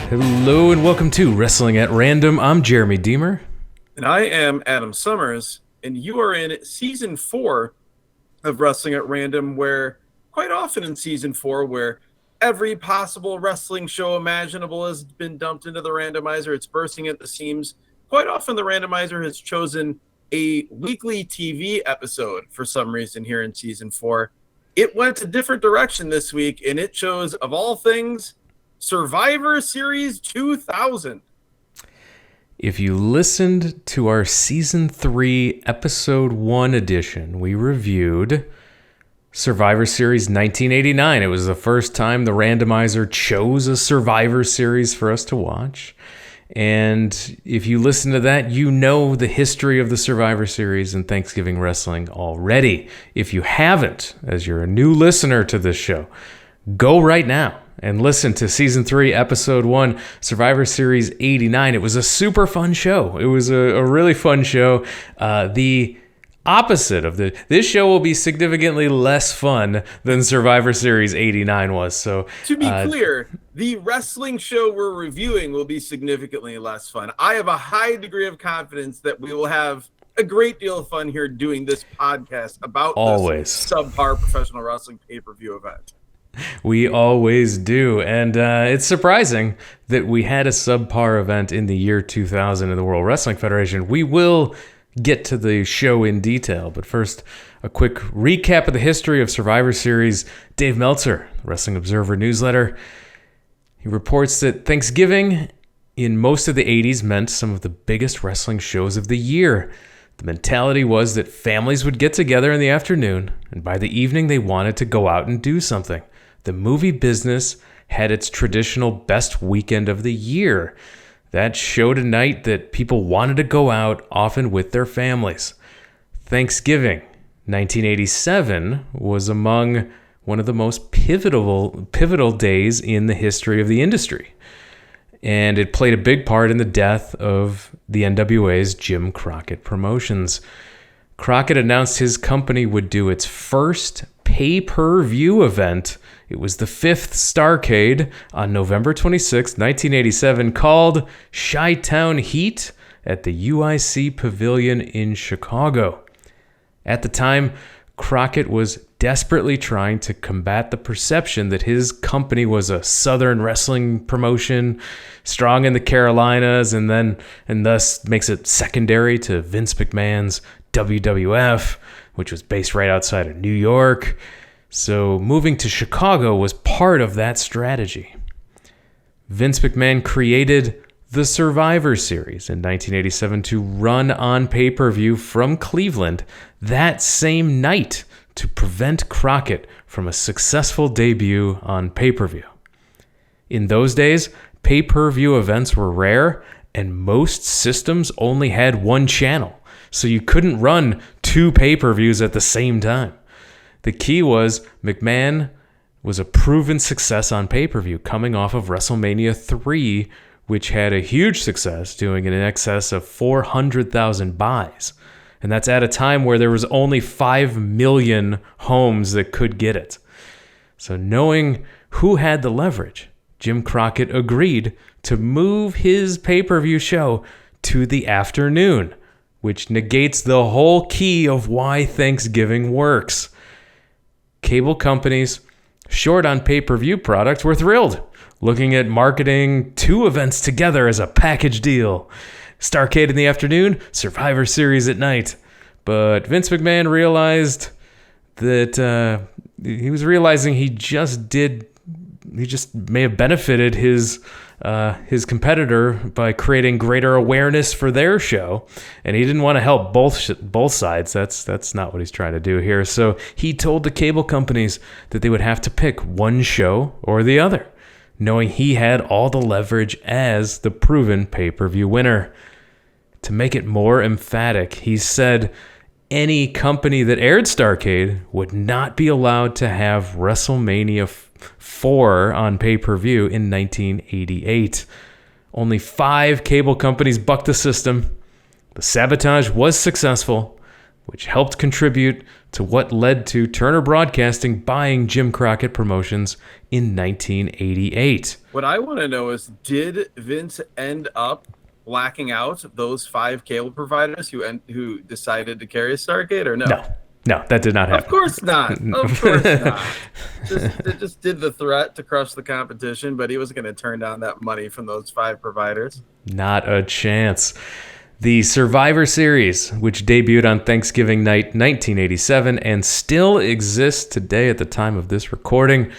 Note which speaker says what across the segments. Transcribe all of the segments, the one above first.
Speaker 1: Hello and welcome to Wrestling at Random. I'm Jeremy Deemer.
Speaker 2: And I am Adam Summers, and you are in season 4 of Wrestling at Random, where quite often in season 4, where every possible wrestling show imaginable has been dumped into the randomizer. It's bursting at the seams. Quite often the randomizer has chosen a weekly TV episode for some reason here in season 4. It went a different direction this week, and it chose, of all things, Survivor Series 2000.
Speaker 1: If you listened to our Season 3, Episode 1 edition, we reviewed Survivor Series 1989. It was the first time the randomizer chose a Survivor Series for us to watch. And if you listen to that, you know the history of the Survivor Series and Thanksgiving wrestling already. If you haven't, as you're a new listener to this show, go right now and listen to Season 3, Episode 1, Survivor Series 89. It was a super fun show. It was a really fun show. The opposite of this show will be significantly less fun than Survivor Series 89 was. So
Speaker 2: to be clear, the wrestling show we're reviewing will be significantly less fun. I have a high degree of confidence that we will have a great deal of fun here doing this podcast about this subpar professional wrestling pay-per-view event.
Speaker 1: We always do, and it's surprising that we had a subpar event in the year 2000 in the World Wrestling Federation. We will get to the show in detail, but first, a quick recap of the history of Survivor Series. Dave Meltzer, Wrestling Observer newsletter, he reports that Thanksgiving in most of the 80s meant some of the biggest wrestling shows of the year. The mentality was that families would get together in the afternoon, and by the evening they wanted to go out and do something. The movie business had its traditional best weekend of the year. That showed a night that people wanted to go out, often with their families. Thanksgiving 1987 was among one of the most pivotal days in the history of the industry. And it played a big part in the death of the NWA's Jim Crockett Promotions. Crockett announced his company would do its first pay-per-view event. It was the 5th Starrcade on November 26, 1987, called Chi-Town Heat at the UIC Pavilion in Chicago. At the time, Crockett was desperately trying to combat the perception that his company was a Southern wrestling promotion, strong in the Carolinas, and thus makes it secondary to Vince McMahon's WWF, which was based right outside of New York. So moving to Chicago was part of that strategy. Vince McMahon created the Survivor Series in 1987 to run on pay-per-view from Cleveland that same night to prevent Crockett from a successful debut on pay-per-view. In those days, pay-per-view events were rare, and most systems only had one channel, so you couldn't run 2 pay-per-views at the same time. The key was McMahon was a proven success on pay-per-view, coming off of WrestleMania 3, which had a huge success, doing in excess of 400,000 buys. And that's at a time where there was only 5 million homes that could get it. So knowing who had the leverage, Jim Crockett agreed to move his pay-per-view show to the afternoon, which negates the whole key of why Thanksgiving works. Cable companies short on pay-per-view products were thrilled, looking at marketing 2 events together as a package deal. Starrcade in the afternoon, Survivor Series at night. But Vince McMahon realized that he just may have benefited his competitor by creating greater awareness for their show, and he didn't want to help both sides. That's not what he's trying to do here. So he told the cable companies that they would have to pick one show or the other, knowing he had all the leverage as the proven pay-per-view winner. To make it more emphatic, he said any company that aired Starrcade would not be allowed to have WrestleMania 4 on pay-per-view in 1988. Only 5 cable companies bucked the system. The sabotage was successful. which helped contribute to what led to Turner Broadcasting buying Jim Crockett Promotions in 1988.
Speaker 2: What I want to know is, did Vince end up blacking out those 5 cable providers who decided to carry Starrcade, or no?
Speaker 1: No, that did not happen.
Speaker 2: Of course not. Of course not. Just did the threat to crush the competition, but he wasn't going to turn down that money from those 5 providers.
Speaker 1: Not a chance. The Survivor Series, which debuted on Thanksgiving night 1987 and still exists today at the time of this recording.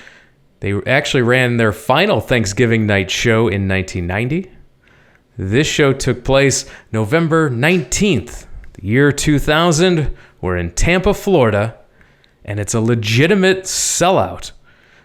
Speaker 1: They actually ran their final Thanksgiving night show in 1990. This show took place November 19th, the year 2000. We're in Tampa, Florida, and it's a legitimate sellout.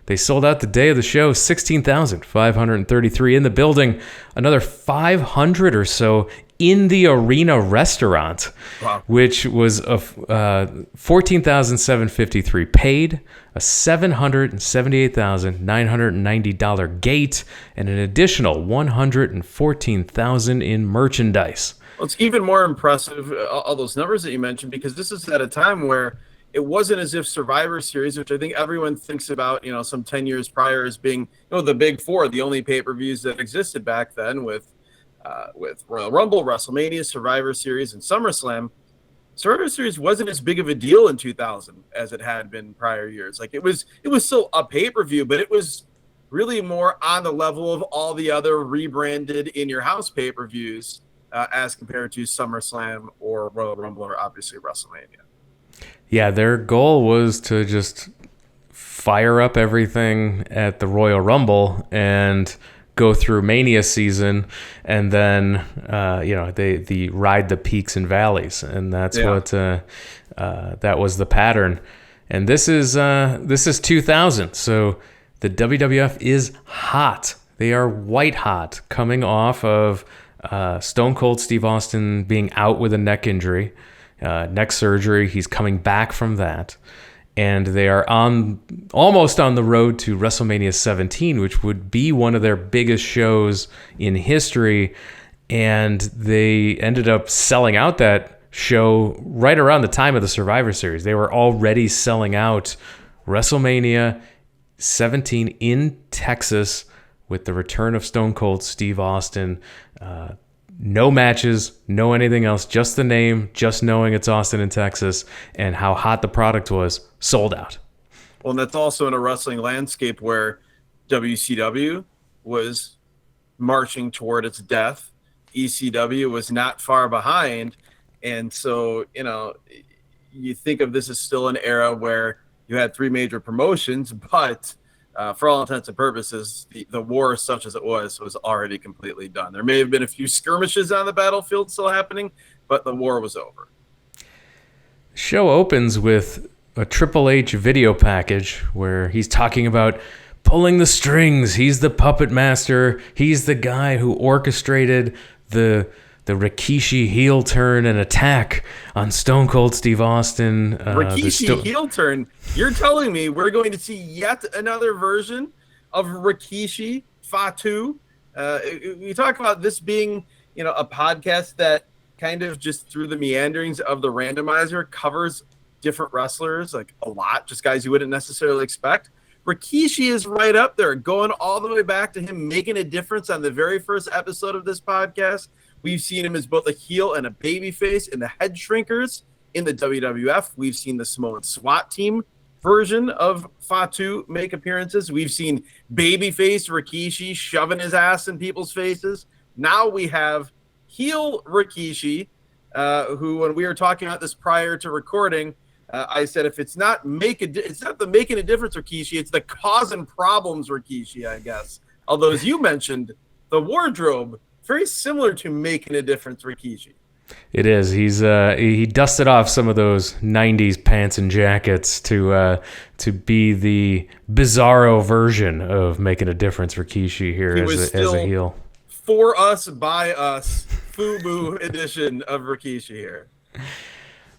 Speaker 1: They sold out the day of the show, 16,533 in the building, another 500 or so in the arena restaurant, wow, which was a $14,753 paid, a $778,990 gate, and an additional $114,000 in merchandise.
Speaker 2: Well, it's even more impressive, all those numbers that you mentioned, because this is at a time where it wasn't as if Survivor Series, which I think everyone thinks about, some 10 years prior as being, the big 4, the only pay-per-views that existed back then with Royal Rumble, WrestleMania, Survivor Series, and SummerSlam. Survivor Series wasn't as big of a deal in 2000 as it had been prior years. Like it was still a pay-per-view, but it was really more on the level of all the other rebranded in-your-house pay-per-views as compared to SummerSlam or Royal Rumble or obviously WrestleMania.
Speaker 1: Yeah, their goal was to just fire up everything at the Royal Rumble and go through Mania season, and then they ride the peaks and valleys, and that's what that was the pattern. And this is 2000, so the WWF is hot. They are white hot, coming off of Stone Cold Steve Austin being out with a neck injury, neck surgery. He's coming back from that. And they are almost on the road to WrestleMania 17, which would be one of their biggest shows in history. And they ended up selling out that show right around the time of the Survivor Series. They were already selling out WrestleMania 17 in Texas with the return of Stone Cold Steve Austin. No matches, no anything else, just the name, just knowing it's Austin in Texas, and how hot the product was, sold out.
Speaker 2: Well, and that's also in a wrestling landscape where WCW was marching toward its death. ECW was not far behind. And so, you think of this as still an era where you had 3 major promotions, but for all intents and purposes, the war, such as it was already completely done. There may have been a few skirmishes on the battlefield still happening, but the war was over.
Speaker 1: The show opens with a Triple H video package where he's talking about pulling the strings. He's the puppet master. He's the guy who orchestrated the Rikishi heel turn and attack on Stone Cold Steve Austin.
Speaker 2: Rikishi heel turn? You're telling me we're going to see yet another version of Rikishi Fatu? We talk about this being, a podcast that kind of just through the meanderings of the randomizer covers different wrestlers, like a lot, just guys you wouldn't necessarily expect. Rikishi is right up there, going all the way back to him making a difference on the very first episode of this podcast. We've seen him as both a heel and a babyface in the Head Shrinkers in the WWF. We've seen the Samoan SWAT team version of Fatu make appearances. We've seen babyface Rikishi shoving his ass in people's faces. Now we have heel Rikishi, who, when we were talking about this prior to recording, I said if it's not the making a difference Rikishi, it's the causing problems Rikishi, I guess. Although, as you mentioned, the wardrobe, very similar to making a difference Rikishi.
Speaker 1: It is. He dusted off some of those 90s pants and jackets to be the bizarro version of making a difference Rikishi here as a heel.
Speaker 2: For us, by us, FUBU edition of Rikishi here.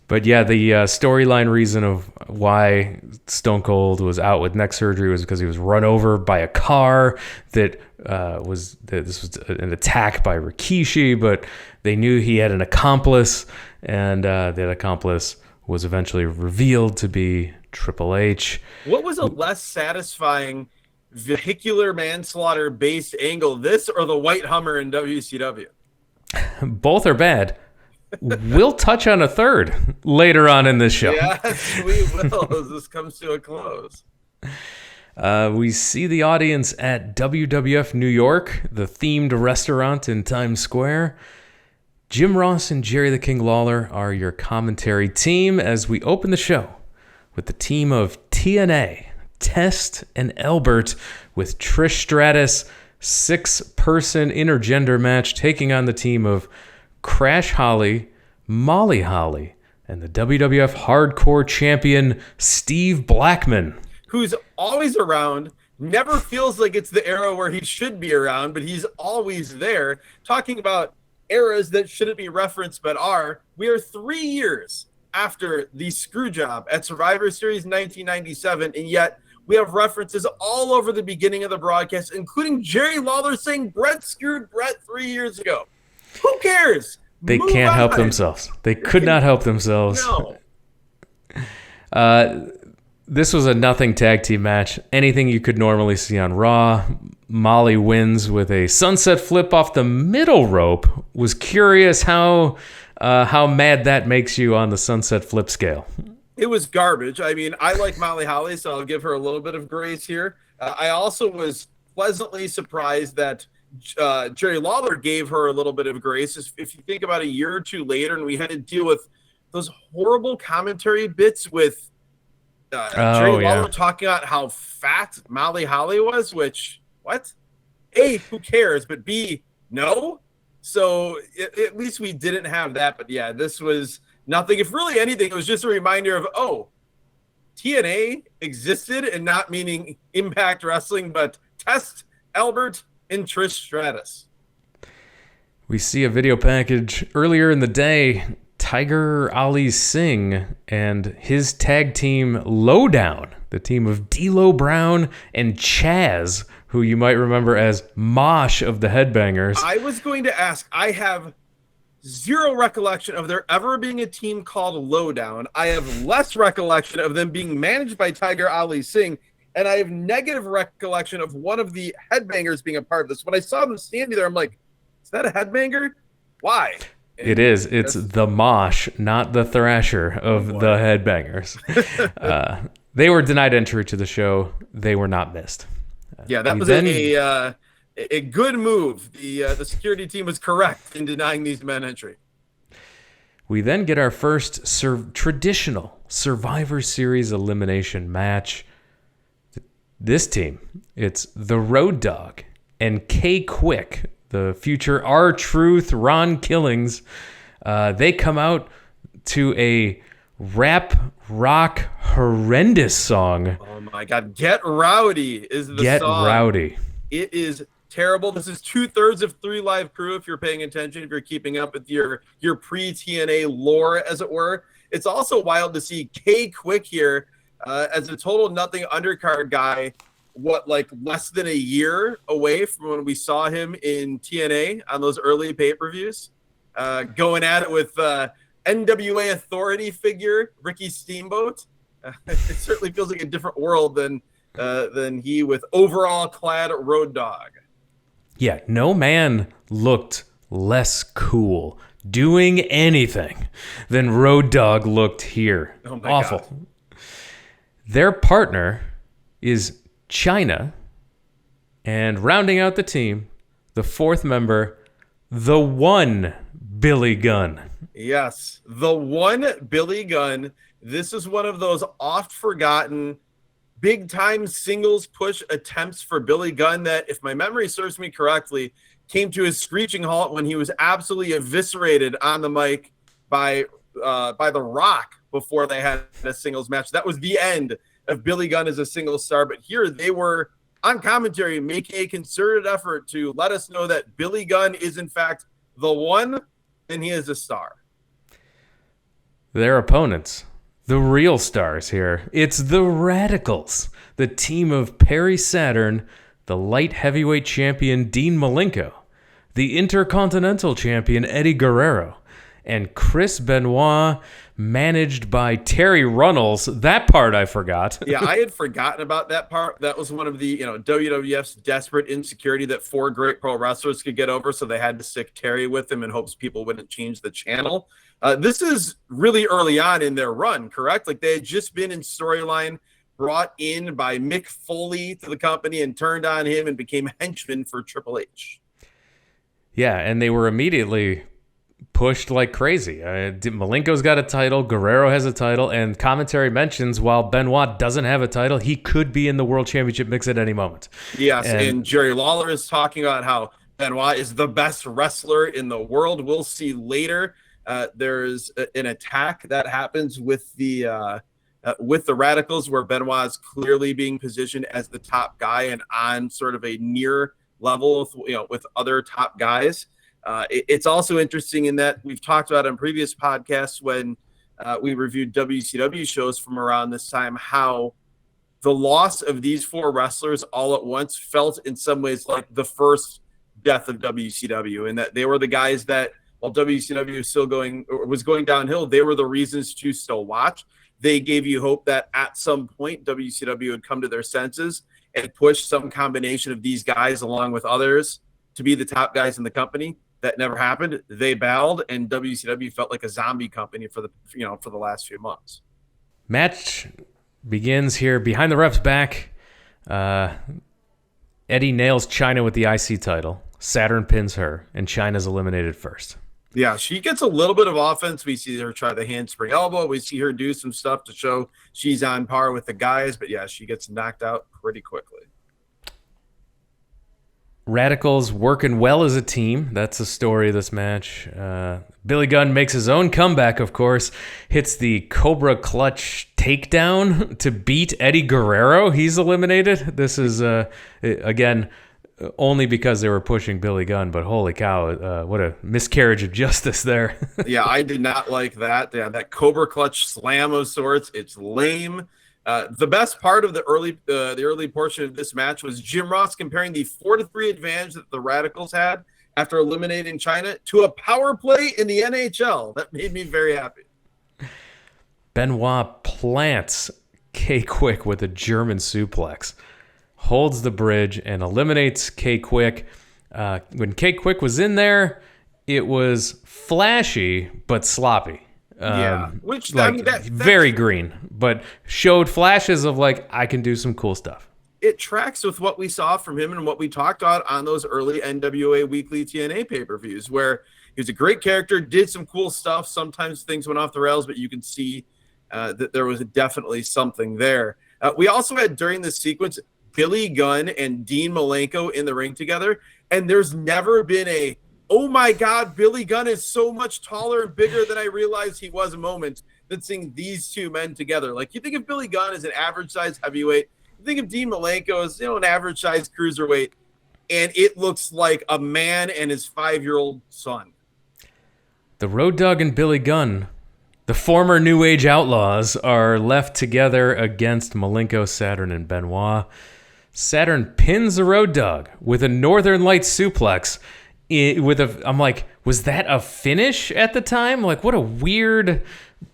Speaker 1: But yeah, the storyline reason of why Stone Cold was out with neck surgery was because he was run over by a car this was an attack by Rikishi, but they knew he had an accomplice, and that accomplice was eventually revealed to be Triple H.
Speaker 2: What was a less satisfying vehicular manslaughter based angle, this or the white Hummer in WCW?
Speaker 1: Both are bad. We'll touch on a third later on in this show.
Speaker 2: Yes, we will as this comes to a close.
Speaker 1: We see the audience at WWF New York, the themed restaurant in Times Square. Jim Ross and Jerry the King Lawler are your commentary team as we open the show with the team of TNA, Test, and Albert with Trish Stratus, 6-person intergender match taking on the team of Crash Holly, Molly Holly, and the WWF Hardcore Champion Steve Blackman.
Speaker 2: Who's always around, never feels like it's the era where he should be around, but he's always there. Talking about eras that shouldn't be referenced but are. We are 3 years after the screw job at Survivor Series 1997, and yet we have references all over the beginning of the broadcast, including Jerry Lawler saying Brett screwed Brett 3 years ago. Who cares?
Speaker 1: They
Speaker 2: Move
Speaker 1: can't
Speaker 2: on.
Speaker 1: help themselves. They could not help themselves.
Speaker 2: No.
Speaker 1: This was a nothing tag team match. Anything you could normally see on Raw. Molly wins with a sunset flip off the middle rope. Was curious how mad that makes you on the sunset flip scale.
Speaker 2: It was garbage. I mean, I like Molly Holly, so I'll give her a little bit of grace here. I also was pleasantly surprised that Jerry Lawler gave her a little bit of grace. If you think about a year or two later, and we had to deal with those horrible commentary bits with Jerry Lawler talking about how fat Molly Holly was, which, what? A, who cares? But B, no. So at least we didn't have that. But yeah, this was nothing. If really anything, it was just a reminder of, oh, TNA existed, and not meaning Impact Wrestling, but Test, Albert, and Trish Stratus.
Speaker 1: We see a video package earlier in the day. Tiger Ali Singh and his tag team Lowdown, the team of D'Lo Brown and Chaz, who you might remember as Mosh of the Headbangers.
Speaker 2: I was going to ask, I have zero recollection of there ever being a team called Lowdown. I have less recollection of them being managed by Tiger Ali Singh, and I have negative recollection of one of the Headbangers being a part of this. When I saw them standing there, I'm like, is that a Headbanger? Why?
Speaker 1: It is. It's the Mosh, not the Thrasher of the Headbangers. They were denied entry to the show. They were not missed.
Speaker 2: Yeah, that was a good move. The security team was correct in denying these men entry.
Speaker 1: We then get our first traditional Survivor Series elimination match. This team, it's the Road Dogg and K-Quick, the future R-Truth, Ron Killings. They come out to a rap rock horrendous song.
Speaker 2: Oh my God. Get Rowdy is the song.
Speaker 1: Get Rowdy.
Speaker 2: It is terrible. This is 2/3 of 3 Live Crew, if you're paying attention, if you're keeping up with your pre-TNA lore, as it were. It's also wild to see K-Quick here as a total nothing undercard guy, less than a year away from when we saw him in TNA on those early pay-per-views, going at it with NWA Authority figure Ricky Steamboat. It certainly feels like a different world than he with overall clad Road Dogg.
Speaker 1: Yeah, no man looked less cool doing anything than Road Dogg looked here.
Speaker 2: Oh my
Speaker 1: Awful.
Speaker 2: God.
Speaker 1: Their partner is China, and rounding out the team, the fourth member, the one Billy Gunn.
Speaker 2: Yes, the one Billy Gunn. This is one of those oft-forgotten big-time singles push attempts for Billy Gunn that, if my memory serves me correctly, came to a screeching halt when he was absolutely eviscerated on the mic by The Rock before they had a singles match. That was the end of Billy Gunn as a singles star. But here they were on commentary making a concerted effort to let us know that Billy Gunn is, in fact, the one, and he is a star.
Speaker 1: Their opponents, the real stars here. It's the Radicals, the team of Perry Saturn, the light heavyweight champion Dean Malenko, the Intercontinental champion Eddie Guerrero, and Chris Benoit, managed by Terry Runnels. That part I forgot.
Speaker 2: Yeah, I had forgotten about that part. That was one of the, WWF's desperate insecurity that 4 great pro wrestlers could get over, so they had to stick Terry with them in hopes people wouldn't change the channel. This is really early on in their run, correct? Like, they had just been in storyline, brought in by Mick Foley to the company and turned on him and became henchmen for Triple H.
Speaker 1: Yeah, and they were immediately pushed like crazy. Malenko's got a title, Guerrero has a title, and commentary mentions while Benoit doesn't have a title, he could be in the World Championship mix at any moment.
Speaker 2: Yes, and Jerry Lawler is talking about how Benoit is the best wrestler in the world. We'll see later. There's an attack that happens with the Radicals where Benoit is clearly being positioned as the top guy and on sort of a near level with other top guys. It's also interesting in that we've talked about in previous podcasts when we reviewed WCW shows from around this time, how the loss of these 4 wrestlers all at once felt in some ways like the first death of WCW, and that they were the guys that, while WCW was going downhill, they were the reasons to still watch. They gave you hope that at some point WCW would come to their senses and push some combination of these guys along with others to be the top guys in the company. That never happened. They bowed, and WCW felt like a zombie company for the last few months.
Speaker 1: Match begins here behind the ref's back. Eddie nails Chyna with the IC title. Saturn pins her, and Chyna's eliminated first.
Speaker 2: Yeah, she gets a little bit of offense. We see her try the handspring elbow. We see her do some stuff to show she's on par with the guys. But yeah, she gets knocked out pretty quickly.
Speaker 1: Radicals working well as a team. That's the story of this match. Billy Gunn makes his own comeback, of course. Hits the Cobra Clutch takedown to beat Eddie Guerrero. He's eliminated. This is, again, only because they were pushing Billy Gunn, but holy cow, what a miscarriage of justice there.
Speaker 2: Yeah, I did not like that. Yeah, that Cobra Clutch slam of sorts. It's lame. The best part of the early portion of this match was Jim Ross comparing the 4-3 advantage that the Radicals had after eliminating Chyna to a power play in the NHL. That made me very happy.
Speaker 1: Benoit plants K-Quick with a German suplex, holds the bridge, and eliminates K-Quick. When K-Quick was in there, it was flashy but sloppy.
Speaker 2: Which
Speaker 1: that's very green, but showed flashes of like, I can do some cool stuff.
Speaker 2: It tracks with what we saw from him and what we talked about on those early NWA Weekly TNA pay-per-views, where he was a great character, did some cool stuff. Sometimes things went off the rails, but you can see that there was definitely something there. We also had, during this sequence, Billy Gunn and Dean Malenko in the ring together, and there's never been a, oh my God, Billy Gunn is so much taller and bigger than I realized he was a moment than seeing these two men together. Like, you think of Billy Gunn as an average size heavyweight, you think of Dean Malenko as, an average size cruiserweight, and it looks like a man and his 5-year-old son.
Speaker 1: The Road Dogg and Billy Gunn, the former New Age Outlaws, are left together against Malenko, Saturn, and Benoit. Saturn pins the Road Dogg with a Northern Lights suplex. I'm like, was that a finish at the time? Like, what a weird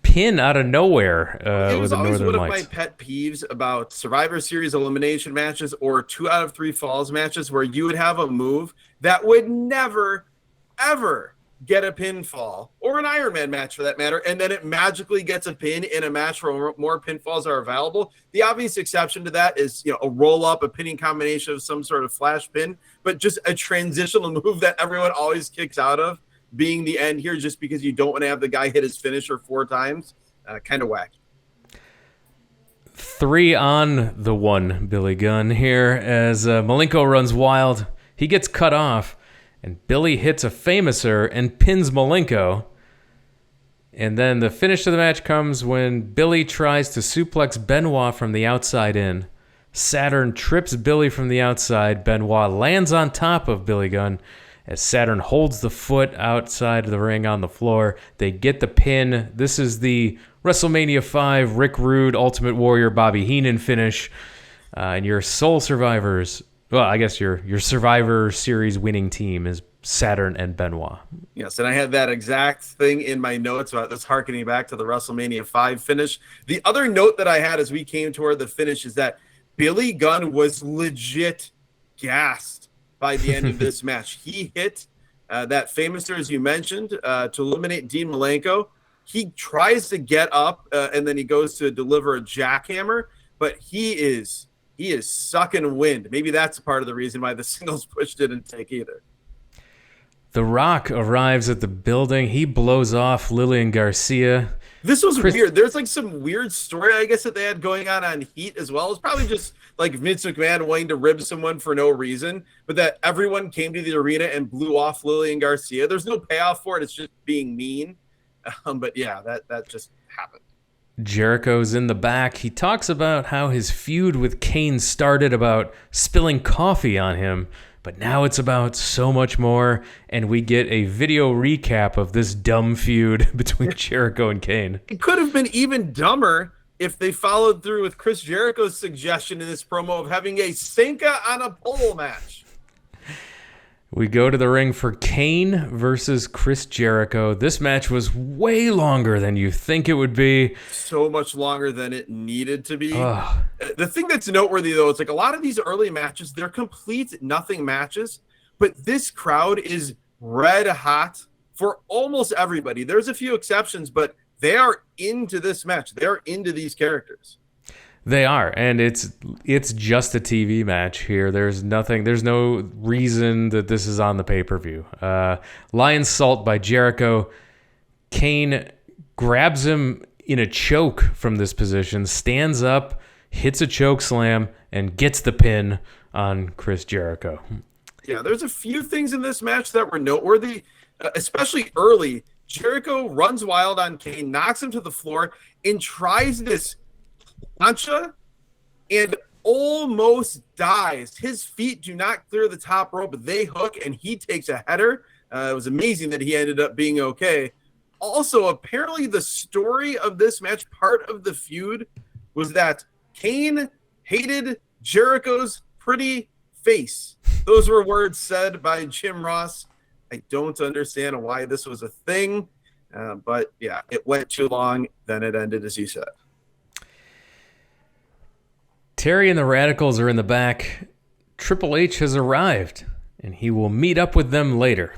Speaker 1: pin out of nowhere.
Speaker 2: It was
Speaker 1: with
Speaker 2: always
Speaker 1: Northern
Speaker 2: one
Speaker 1: Lights.
Speaker 2: of my pet peeves about Survivor Series elimination matches or 2 out of 3 falls matches, where you would have a move that would never, ever get a pinfall, or an Iron Man match for that matter, and then it magically gets a pin in a match where more pinfalls are available. The obvious exception to that is, a roll up, a pinning combination of some sort of flash pin, but just a transitional move that everyone always kicks out of being the end here, just because you don't want to have the guy hit his finisher 4 times. Kind of whack.
Speaker 1: 3 on the 1 Billy Gunn here as Malenko runs wild. He gets cut off, and Billy hits a famouser and pins Malenko. And then the finish of the match comes when Billy tries to suplex Benoit from the outside in. Saturn trips Billy from the outside. Benoit lands on top of Billy Gunn as Saturn holds the foot outside of the ring on the floor. They get the pin. This is the WrestleMania 5 Rick Rude Ultimate Warrior Bobby Heenan finish. And your sole survivors Well, I guess your Survivor Series winning team is Saturn and Benoit.
Speaker 2: Yes, and I had that exact thing in my notes about this, harkening back to the WrestleMania 5 finish. The other note that I had as we came toward the finish is that Billy Gunn was legit gassed by the end of this match. He hit that famouser, as you mentioned, to eliminate Dean Malenko. He tries to get up, and then he goes to deliver a jackhammer, but he is sucking wind. Maybe that's part of the reason why the singles push didn't take either.
Speaker 1: The Rock arrives at the building. He blows off Lillian Garcia.
Speaker 2: This was weird. There's like some weird story, I guess, that they had going on Heat as well. It's probably just like Vince McMahon wanting to rib someone for no reason, but that everyone came to the arena and blew off Lillian Garcia. There's no payoff for it. It's just being mean. But yeah, that just happened.
Speaker 1: Jericho's in the back. He talks about how his feud with Kane started about spilling coffee on him, but now it's about so much more, and we get a video recap of this dumb feud between Jericho and Kane.
Speaker 2: It could have been even dumber if they followed through with Chris Jericho's suggestion in this promo of having a Senka on a pole match.
Speaker 1: We go to the ring for Kane versus Chris Jericho. This match was way longer than you think it would be.
Speaker 2: So much longer than it needed to be.
Speaker 1: Ugh.
Speaker 2: The thing that's noteworthy, though, is like a lot of these early matches, they're complete nothing matches, but this crowd is red hot for almost everybody. There's a few exceptions, but they are into this match. They're into these characters.
Speaker 1: They are, and it's just a TV match here. There's no reason that this is on the pay-per-view. Lion Salt by Jericho. Kane grabs him in a choke from this position, stands up, hits a choke slam, and gets the pin on Chris Jericho.
Speaker 2: Yeah, there's a few things in this match that were noteworthy, especially early. Jericho runs wild on Kane, knocks him to the floor, and tries this plancha and almost dies. His feet do not clear the top rope, but they hook, and he takes a header. It was amazing that he ended up being okay. Also, apparently the story of this match, part of the feud, was that Kane hated Jericho's pretty face. Those were words said by Jim Ross. I don't understand why this was a thing, but yeah, it went too long, then it ended, as you said.
Speaker 1: Terry and the Radicals are in the back. Triple H has arrived, and he will meet up with them later.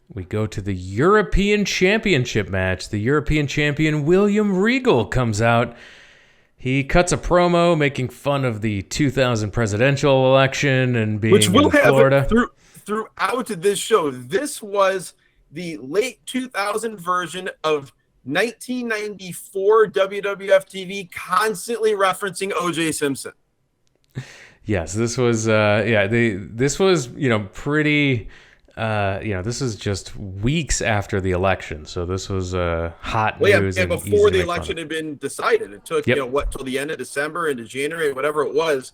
Speaker 1: We go to the European Championship match. The European champion, William Regal, comes out. He cuts a promo making fun of the 2000 presidential election and being
Speaker 2: Which we'll
Speaker 1: in Florida.
Speaker 2: have throughout this show. This was the late 2000 version of 1994 WWF TV, constantly referencing O.J. Simpson.
Speaker 1: Yes, this was this was pretty this is just weeks after the election, so this was hot news.
Speaker 2: And before the election had been decided, it took till the end of December into January, whatever it was,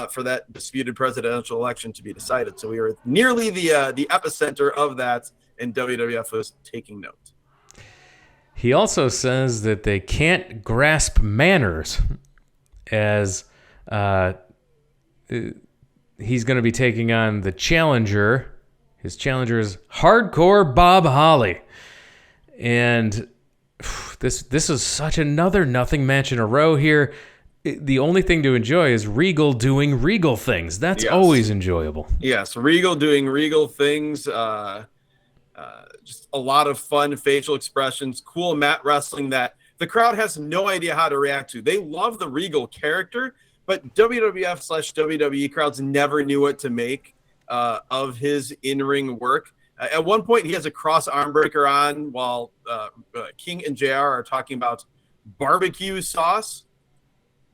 Speaker 2: for that disputed presidential election to be decided. So we were nearly the epicenter of that, and WWF was taking note.
Speaker 1: He also says that they can't grasp manners, as he's going to be taking on the challenger. His challenger is Hardcore Bob Holly. And this is such another nothing match in a row here. The only thing to enjoy is Regal doing Regal things. That's always enjoyable.
Speaker 2: Yes, Regal doing Regal things. Just a lot of fun facial expressions, cool mat wrestling that the crowd has no idea how to react to. They love the Regal character, but WWF/WWE crowds never knew what to make of his in-ring work. At one point, he has a cross arm breaker on while King and JR are talking about barbecue sauce.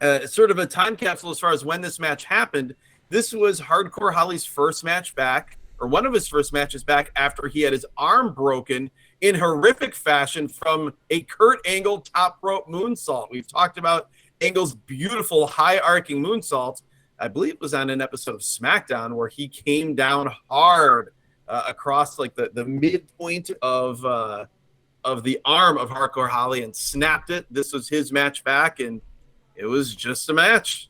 Speaker 2: It's sort of a time capsule as far as when this match happened. This was Hardcore Holly's first match back, or one of his first matches back, after he had his arm broken in horrific fashion from a Kurt Angle top rope moonsault. We've talked about Angle's beautiful high arcing moonsault. I believe it was on an episode of SmackDown where he came down hard across like the midpoint of the arm of Hardcore Holly and snapped it. This was his match back, and it was just a match.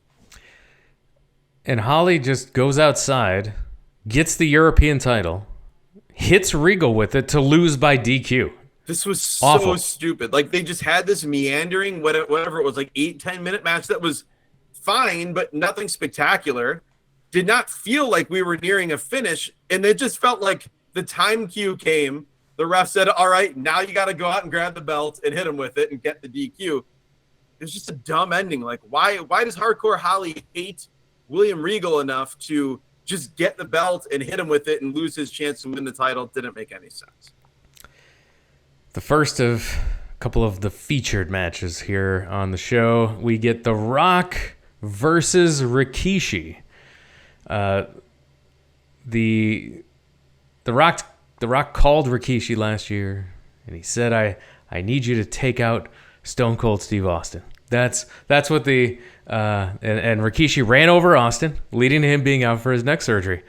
Speaker 1: And Holly just goes outside, gets the European title, hits Regal with it to lose by DQ.
Speaker 2: This was so
Speaker 1: Awful.
Speaker 2: stupid. Like they just had this meandering, whatever it was, like 8-10 minute match that was fine, but nothing spectacular. Did not feel like we were nearing a finish. And it just felt like the time cue came. The ref said, all right, now you got to go out and grab the belt and hit him with it and get the DQ. It was just a dumb ending. Like, why does Hardcore Holly hate William Regal enough to just get the belt and hit him with it and lose his chance to win the title? Didn't make any sense.
Speaker 1: The first of a couple of the featured matches here on the show, we get The Rock versus Rikishi. The Rock called Rikishi last year, and he said, "I need you to take out Stone Cold Steve Austin." That's what the and Rikishi ran over Austin, leading to him being out for his neck surgery.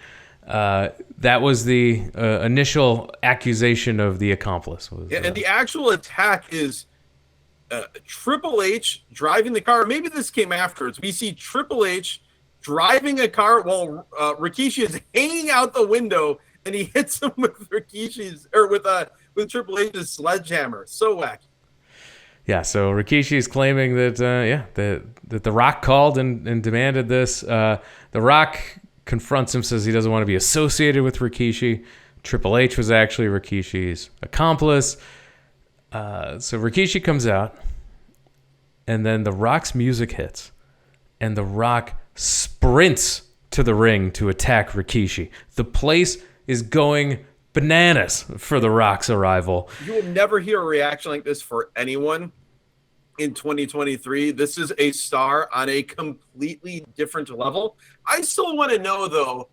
Speaker 1: That was the initial accusation of the accomplice.
Speaker 2: And the actual attack is Triple H driving the car. Maybe this came afterwards. We see Triple H driving a car while Rikishi is hanging out the window, and he hits him with with Triple H's sledgehammer. So wacky.
Speaker 1: Yeah, so Rikishi is claiming that that The Rock called and demanded this. The Rock confronts him, says he doesn't want to be associated with Rikishi. Triple H was actually Rikishi's accomplice. So Rikishi comes out, and then The Rock's music hits, and The Rock sprints to the ring to attack Rikishi. The place is going bananas for The Rock's arrival.
Speaker 2: You will never hear a reaction like this for anyone in 2023. This is a star on a completely different level. I still want to know, though,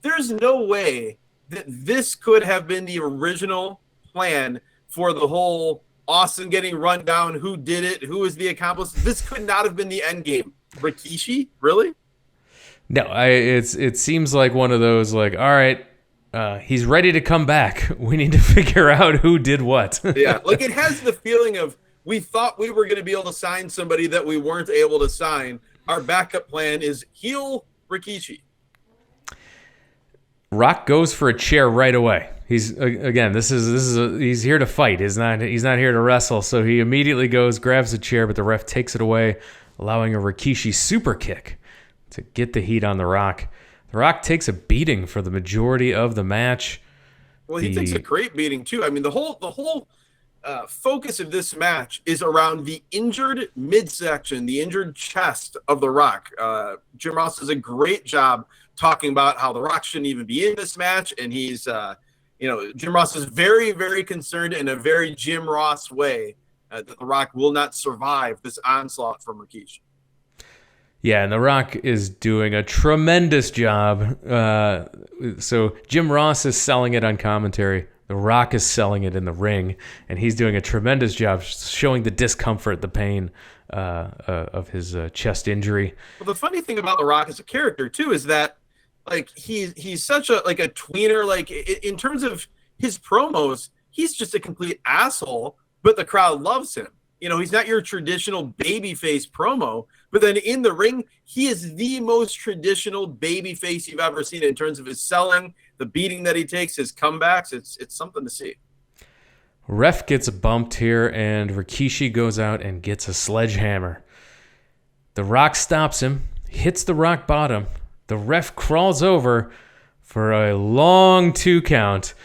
Speaker 2: there's no way that this could have been the original plan for the whole Austin getting run down, who did it, who is the accomplice. This could not have been the end game. Rikishi? Really?
Speaker 1: No, it seems like one of those, like, all right, he's ready to come back. We need to figure out who did what.
Speaker 2: Yeah, like it has the feeling of, we thought we were going to be able to sign somebody that we weren't able to sign. Our backup plan is heel Rikishi.
Speaker 1: Rock goes for a chair right away. He's again, he's here to fight. He's not here to wrestle. So he immediately goes, grabs a chair, but the ref takes it away, allowing a Rikishi super kick to get the heat on The Rock. The Rock takes a beating for the majority of the match.
Speaker 2: Well, he takes a great beating too. I mean, the whole focus of this match is around the injured midsection, the injured chest of The Rock. Jim Ross does a great job talking about how The Rock shouldn't even be in this match, and he's, Jim Ross is very, very concerned in a very Jim Ross way that The Rock will not survive this onslaught from Rikishi.
Speaker 1: Yeah, and The Rock is doing a tremendous job. So Jim Ross is selling it on commentary. The Rock is selling it in the ring, and he's doing a tremendous job showing the discomfort, the pain of his chest injury.
Speaker 2: Well, the funny thing about The Rock as a character too is that, like, he's such a tweener. Like, in terms of his promos, he's just a complete asshole, but the crowd loves him. You know, he's not your traditional babyface promo, but then in the ring, he is the most traditional babyface you've ever seen in terms of his selling, the beating that he takes, his comebacks. It's something to see.
Speaker 1: Ref gets bumped here, and Rikishi goes out and gets a sledgehammer. The Rock stops him, hits the rock bottom. The ref crawls over for a long 2 count.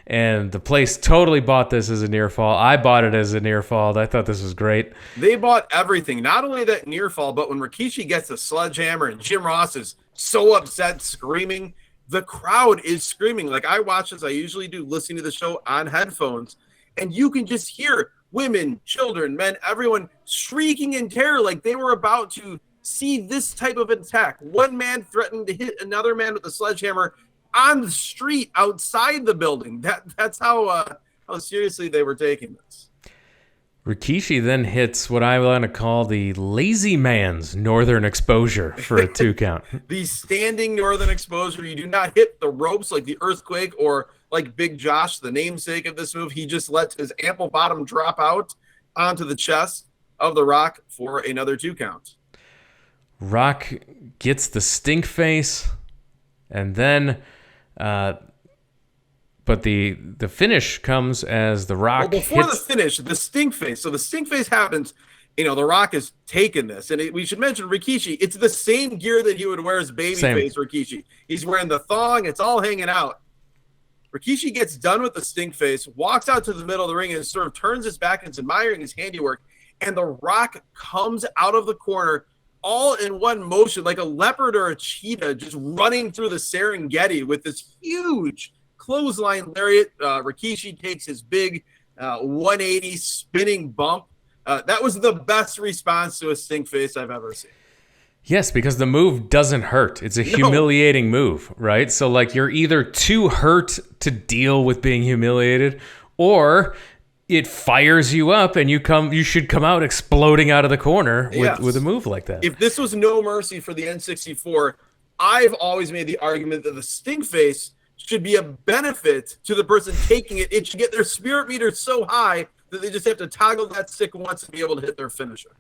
Speaker 1: And the place totally bought this as a near fall. I bought it as a near fall. I thought this was great.
Speaker 2: They bought everything. Not only that near fall, but when Rikishi gets a sledgehammer and Jim Ross is so upset, screaming, the crowd is screaming. Like, I watch, as I usually do, listening to the show on headphones, and you can just hear women, children, men, everyone shrieking in terror like they were about to see this type of attack. One man threatened to hit another man with a sledgehammer on the street outside the building. That's how seriously they were taking this.
Speaker 1: Rikishi then hits what I want to call the lazy man's northern exposure for a 2 count.
Speaker 2: The standing northern exposure. You do not hit the ropes like the earthquake or like Big Josh, the namesake of this move. He just lets his ample bottom drop out onto the chest of The Rock for another 2 count.
Speaker 1: Rock gets the stink face, and then, but the finish comes as the Rock
Speaker 2: before
Speaker 1: hits...
Speaker 2: the finish, the stink face. So the stink face happens. The Rock has taken this, and we should mention Rikishi. It's the same gear that he would wear as babyface Rikishi. He's wearing the thong. It's all hanging out. Rikishi gets done with the stink face, walks out to the middle of the ring, and sort of turns his back and is admiring his handiwork. And the Rock comes out of the corner all in one motion, like a leopard or a cheetah, just running through the Serengeti with this huge clothesline lariat. Rikishi takes his big 180 spinning bump. That was the best response to a stink face I've ever seen.
Speaker 1: Yes, because the move doesn't hurt. It's a humiliating move, right? So like you're either too hurt to deal with being humiliated, or it fires you up and you should come out exploding out of the corner with a move like that.
Speaker 2: If this was No Mercy for the N64, I've always made the argument that the stink face should be a benefit to the person taking it. It should get their spirit meter so high that they just have to toggle that stick once to be able to hit their finisher.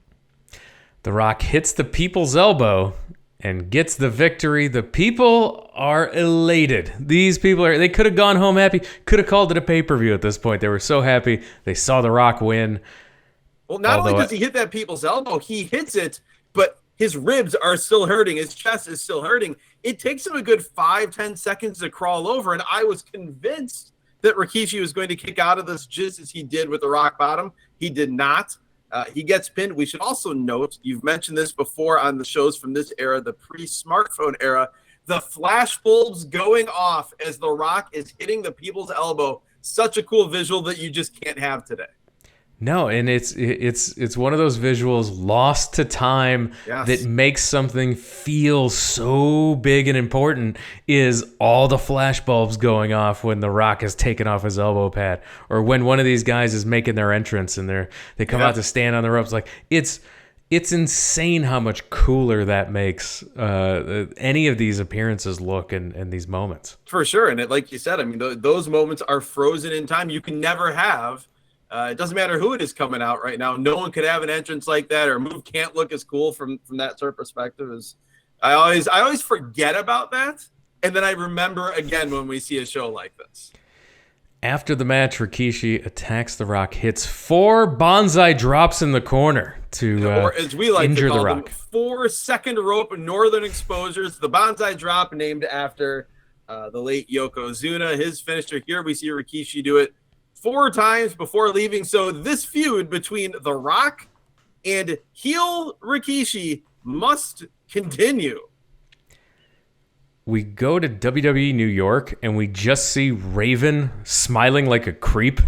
Speaker 1: The Rock hits the people's elbow and gets the victory. The people are elated. These people they could have gone home happy, could have called it a pay-per-view at this point. They were so happy. They saw The Rock win.
Speaker 2: Well, not only does he hit that people's elbow, he hits it, but his ribs are still hurting. His chest is still hurting. It takes him a good 5-10 seconds to crawl over, and I was convinced that Rikishi was going to kick out of this just as he did with the rock bottom. He did not. He gets pinned. We should also note, you've mentioned this before on the shows from this era, the pre-smartphone era, the flash bulbs going off as The Rock is hitting the people's elbow. Such a cool visual that you just can't have today.
Speaker 1: No, and it's one of those visuals lost to time that makes something feel so big and important, is all the flash bulbs going off when The Rock has taken off his elbow pad, or when one of these guys is making their entrance and they come out to stand on the ropes. Like it's insane how much cooler that makes any of these appearances look and these moments.
Speaker 2: For sure, and like you said, I mean, those moments are frozen in time. You can never have. It doesn't matter who it is coming out right now. No one could have an entrance like that, or a move can't look as cool from that sort of perspective. I always forget about that, and then I remember again when we see a show like this.
Speaker 1: After the match, Rikishi attacks The Rock, hits 4 bonsai drops in the corner to
Speaker 2: or as we like
Speaker 1: injure
Speaker 2: to call
Speaker 1: The Rock.
Speaker 2: Them, 4 second rope northern exposures. The bonsai drop named after the late Yokozuna. His finisher. Here we see Rikishi do it 4 times before leaving. So this feud between The Rock and heel Rikishi must continue.
Speaker 1: We go to WWE New York and we just see Raven smiling like a creep.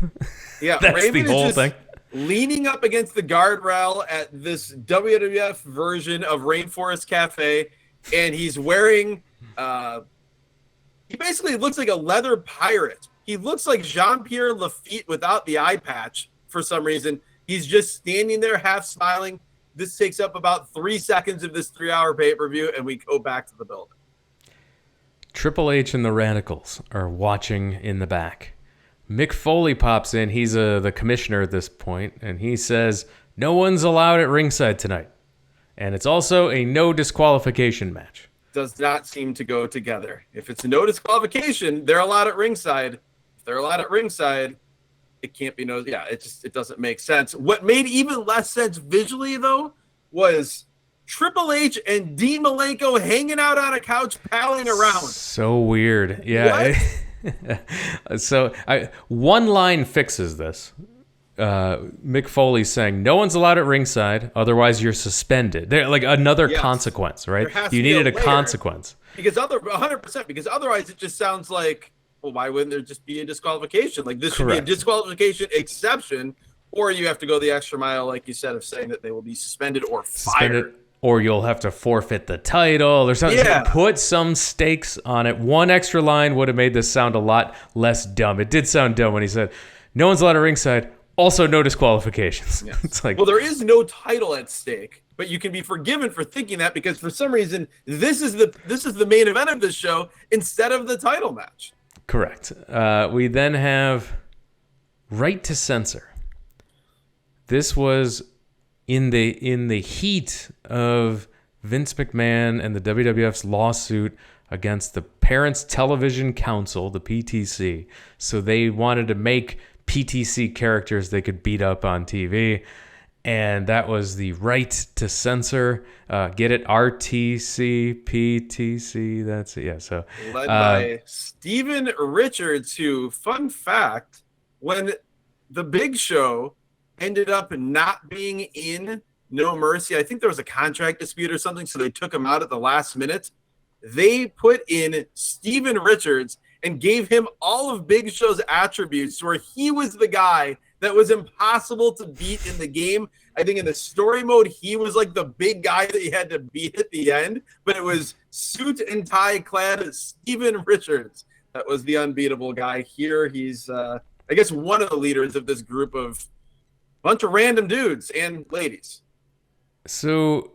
Speaker 2: Yeah,
Speaker 1: that's
Speaker 2: Raven
Speaker 1: the whole
Speaker 2: is
Speaker 1: thing.
Speaker 2: Leaning up against the guardrail at this WWF version of Rainforest Cafe, and he's wearing he basically looks like a leather pirate. He looks like Jean-Pierre Lafitte without the eye patch for some reason. He's just standing there half smiling. This takes up about 3 seconds of this 3-hour pay-per-view, and we go back to the building.
Speaker 1: Triple H and the Radicals are watching in the back. Mick Foley pops in. He's the commissioner at this point, and he says, no one's allowed at ringside tonight. And it's also a no disqualification match.
Speaker 2: Does not seem to go together. If it's a no disqualification, they're allowed at ringside. If they're allowed at ringside, it can't be no. Yeah, it doesn't make sense. What made even less sense visually, though, was Triple H and Dean Malenko hanging out on a couch, palling around.
Speaker 1: So weird. Yeah. So one line fixes this. Mick Foley saying, no one's allowed at ringside, otherwise you're suspended. They're like another consequence, right? You needed a consequence.
Speaker 2: Because 100%, because otherwise it just sounds like, well, why wouldn't there just be a disqualification? Like this should be a disqualification exception, or you have to go the extra mile, like you said, of saying that they will be suspended or fired.
Speaker 1: Or you'll have to forfeit the title or something. Put some stakes on it. One extra line would have made this sound a lot less dumb. It did sound dumb when he said, no one's allowed at ringside, also no disqualifications.
Speaker 2: Yes.
Speaker 1: It's like,
Speaker 2: well, there is no title at stake, but you can be forgiven for thinking that because for some reason this is the main event of this show instead of the title match.
Speaker 1: Correct. We then have Right to Censor. This was in the heat of Vince McMahon and the WWF's lawsuit against the Parents Television Council, the PTC. So they wanted to make PTC characters they could beat up on TV. And that was the right to censor. Get it? RTC, PTC. That's it. Yeah. So
Speaker 2: led by Steven Richards, who, fun fact, when the Big Show ended up not being in No Mercy, I think there was a contract dispute or something, so they took him out at the last minute. They put in Steven Richards and gave him all of Big Show's attributes, where he was the guy that was impossible to beat in the game. I think in the story mode, he was like the big guy that you had to beat at the end, but it was suit and tie clad Steven Richards that was the unbeatable guy. Here he's, I guess, one of the leaders of this group of bunch of random dudes and ladies.
Speaker 1: So,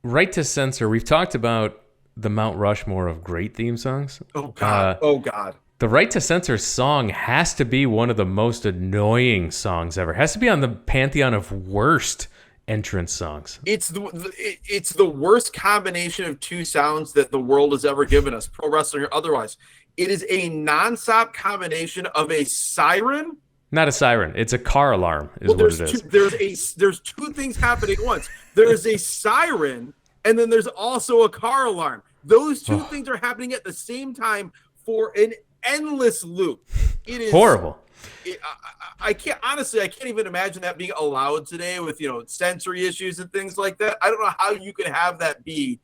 Speaker 1: right to censor, we've talked about the Mount Rushmore of great theme songs.
Speaker 2: Oh, God. Oh, God.
Speaker 1: The Right to Censor song has to be one of the most annoying songs ever. It has to be on the pantheon of worst entrance songs.
Speaker 2: It's the worst combination of two sounds that the world has ever given us, pro wrestling or otherwise. It is a nonstop combination of a siren.
Speaker 1: Not a siren. It's a car alarm what it is.
Speaker 2: There's two things happening at once. There's a siren, and then there's also a car alarm. Those two things are happening at the same time for an endless loop. It is
Speaker 1: horrible.
Speaker 2: I can't even imagine that being allowed today with, sensory issues and things like that. I don't know how you could have that be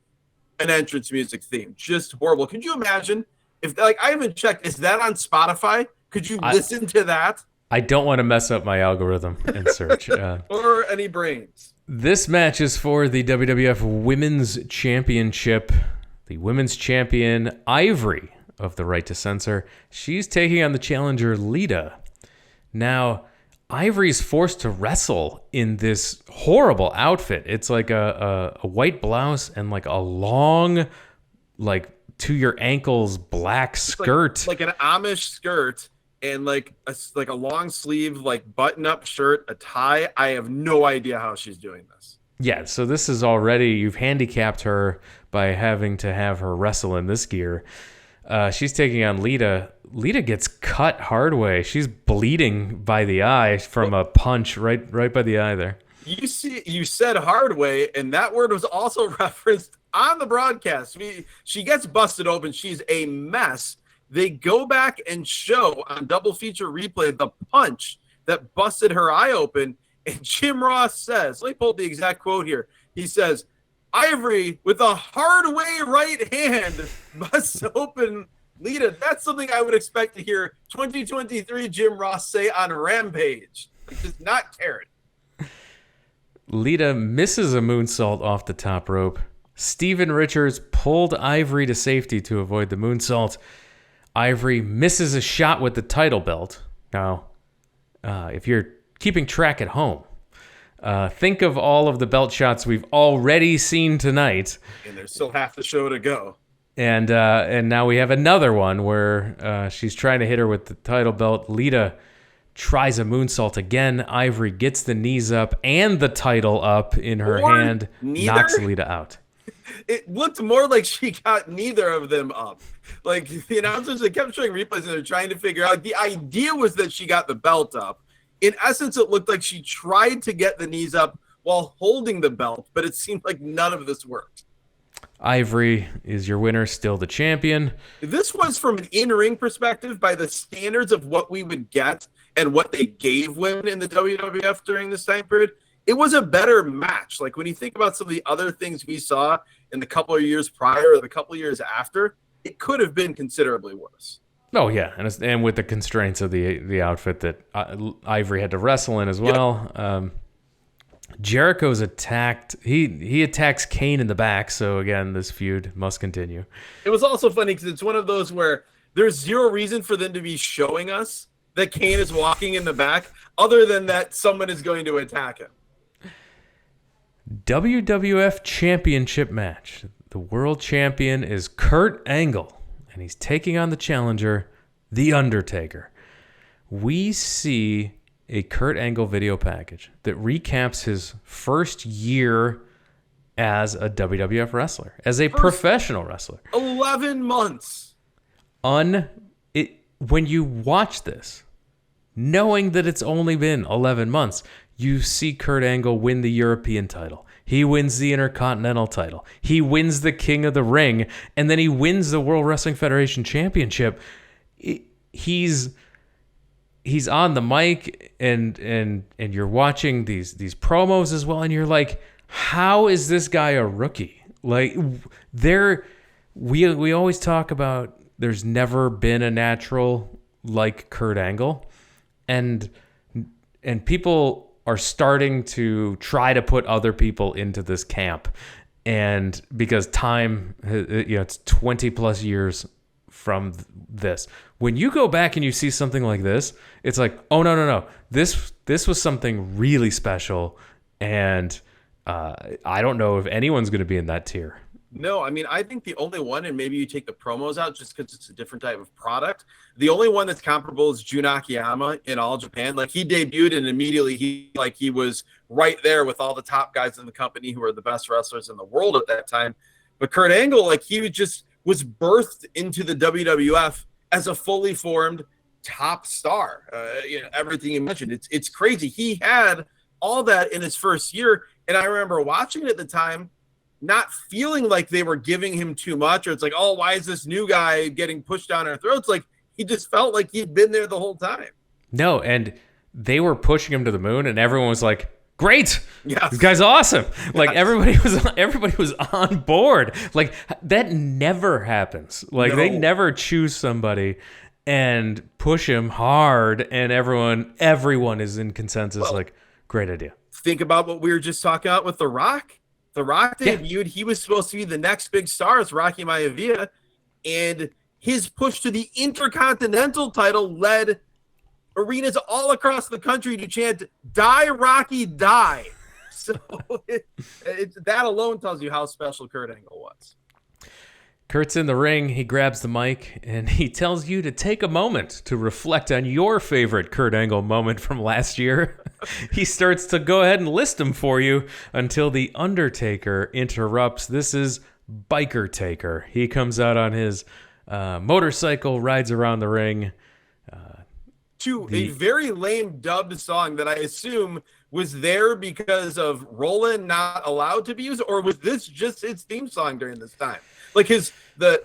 Speaker 2: an entrance music theme. Just horrible. Could you imagine if, I haven't checked, is that on Spotify? Could you listen to that?
Speaker 1: I don't want to mess up my algorithm in search.
Speaker 2: Or any brains.
Speaker 1: This match is for the WWF Women's Championship. The women's champion, Ivory, of the Right to Censor. She's taking on the challenger, Lita. Now, Ivory's forced to wrestle in this horrible outfit. It's like a white blouse and like a long, like to your ankles black skirt.
Speaker 2: Like an Amish skirt and like a long sleeve, like button up shirt, a tie. I have no idea how she's doing this.
Speaker 1: Yeah, so this is already, you've handicapped her by having to have her wrestle in this gear. She's taking on Lita. Lita gets cut hard way. She's bleeding by the eye from a punch right by the eye there.
Speaker 2: You said hard way, and that word was also referenced on the broadcast. She gets busted open. She's a mess. They go back and show on double feature replay the punch that busted her eye open. And Jim Ross says, let me pull the exact quote here. He says, Ivory with a hard way right hand busts open Lita. That's something I would expect to hear 2023 Jim Ross say on Rampage. Just not caring.
Speaker 1: Lita misses a moonsault off the top rope. Steven Richards pulled Ivory to safety to avoid the moonsault. Ivory misses a shot with the title belt. Now, if you're keeping track at home, think of all of the belt shots we've already seen tonight.
Speaker 2: And there's still half the show to go.
Speaker 1: And now we have another one where she's trying to hit her with the title belt. Lita tries a moonsault again. Ivory gets the knees up and the title up in her hand, knocks Lita out.
Speaker 2: It looked more like she got neither of them up. Like the announcers, they kept showing replays and they're trying to figure out. The idea was that she got the belt up. In essence, it looked like she tried to get the knees up while holding the belt, but it seemed like none of this worked.
Speaker 1: Ivory is your winner, still the champion.
Speaker 2: This was from an in-ring perspective by the standards of what we would get and what they gave women in the WWF during this time period. It was a better match. Like when you think about some of the other things we saw in the couple of years prior or the couple of years after, it could have been considerably worse.
Speaker 1: Oh, yeah, and with the constraints of the outfit that Ivory had to wrestle in as well. Yep. Jericho's attacked. He attacks Kane in the back, so again, this feud must continue.
Speaker 2: It was also funny because it's one of those where there's zero reason for them to be showing us that Kane is walking in the back, other than that someone is going to attack him.
Speaker 1: WWF Championship match. The world champion is Kurt Angle, and he's taking on the challenger, The Undertaker. We see a Kurt Angle video package that recaps his first year as a WWF wrestler, as a professional wrestler.
Speaker 2: 11 months.
Speaker 1: When you watch this, knowing that it's only been 11 months, you see Kurt Angle win the European title. He wins the Intercontinental title. He wins the King of the Ring, and then he wins the World Wrestling Federation Championship. He's on the mic, and you're watching these promos as well, and you're like, how is this guy a rookie? Like, we always talk about there's never been a natural like Kurt Angle, and people are starting to try to put other people into this camp, and because time, it's 20 plus years from this. When you go back and you see something like this, it's like, oh no, this was something really special, and I don't know if anyone's going to be in that tier.
Speaker 2: No, I mean, I think the only one, and maybe you take the promos out just because it's a different type of product. The only one that's comparable is Jun Akiyama in All Japan. Like, he debuted and immediately he was right there with all the top guys in the company who are the best wrestlers in the world at that time. But Kurt Angle, like, he was birthed into the WWF as a fully formed top star. Everything you mentioned, it's crazy. He had all that in his first year, and I remember watching it at the time, not feeling like they were giving him too much, or it's like, oh, why is this new guy getting pushed down our throats? Like, he just felt like he'd been there the whole time.
Speaker 1: No, and they were pushing him to the moon, and everyone was like, great,
Speaker 2: yes,
Speaker 1: this guy's awesome. Yes. Like, everybody was on board. Like, that never happens. Like, They never choose somebody and push him hard, and everyone is in consensus. Well, like, great idea.
Speaker 2: Think about what we were just talking about with The Rock. The Rock debuted. Yeah. He was supposed to be the next big star as Rocky Maivia, and his push to the Intercontinental title led arenas all across the country to chant, "Die, Rocky, die." So that alone tells you how special Kurt Angle was.
Speaker 1: Kurt's in the ring. He grabs the mic, and he tells you to take a moment to reflect on your favorite Kurt Angle moment from last year. He starts to go ahead and list them for you until the Undertaker interrupts. This is Biker Taker. He comes out on his motorcycle, rides around the ring.
Speaker 2: To a very lame dubbed song that I assume was there because of Roland not allowed to be used, or was this just his theme song during this time? Like his dong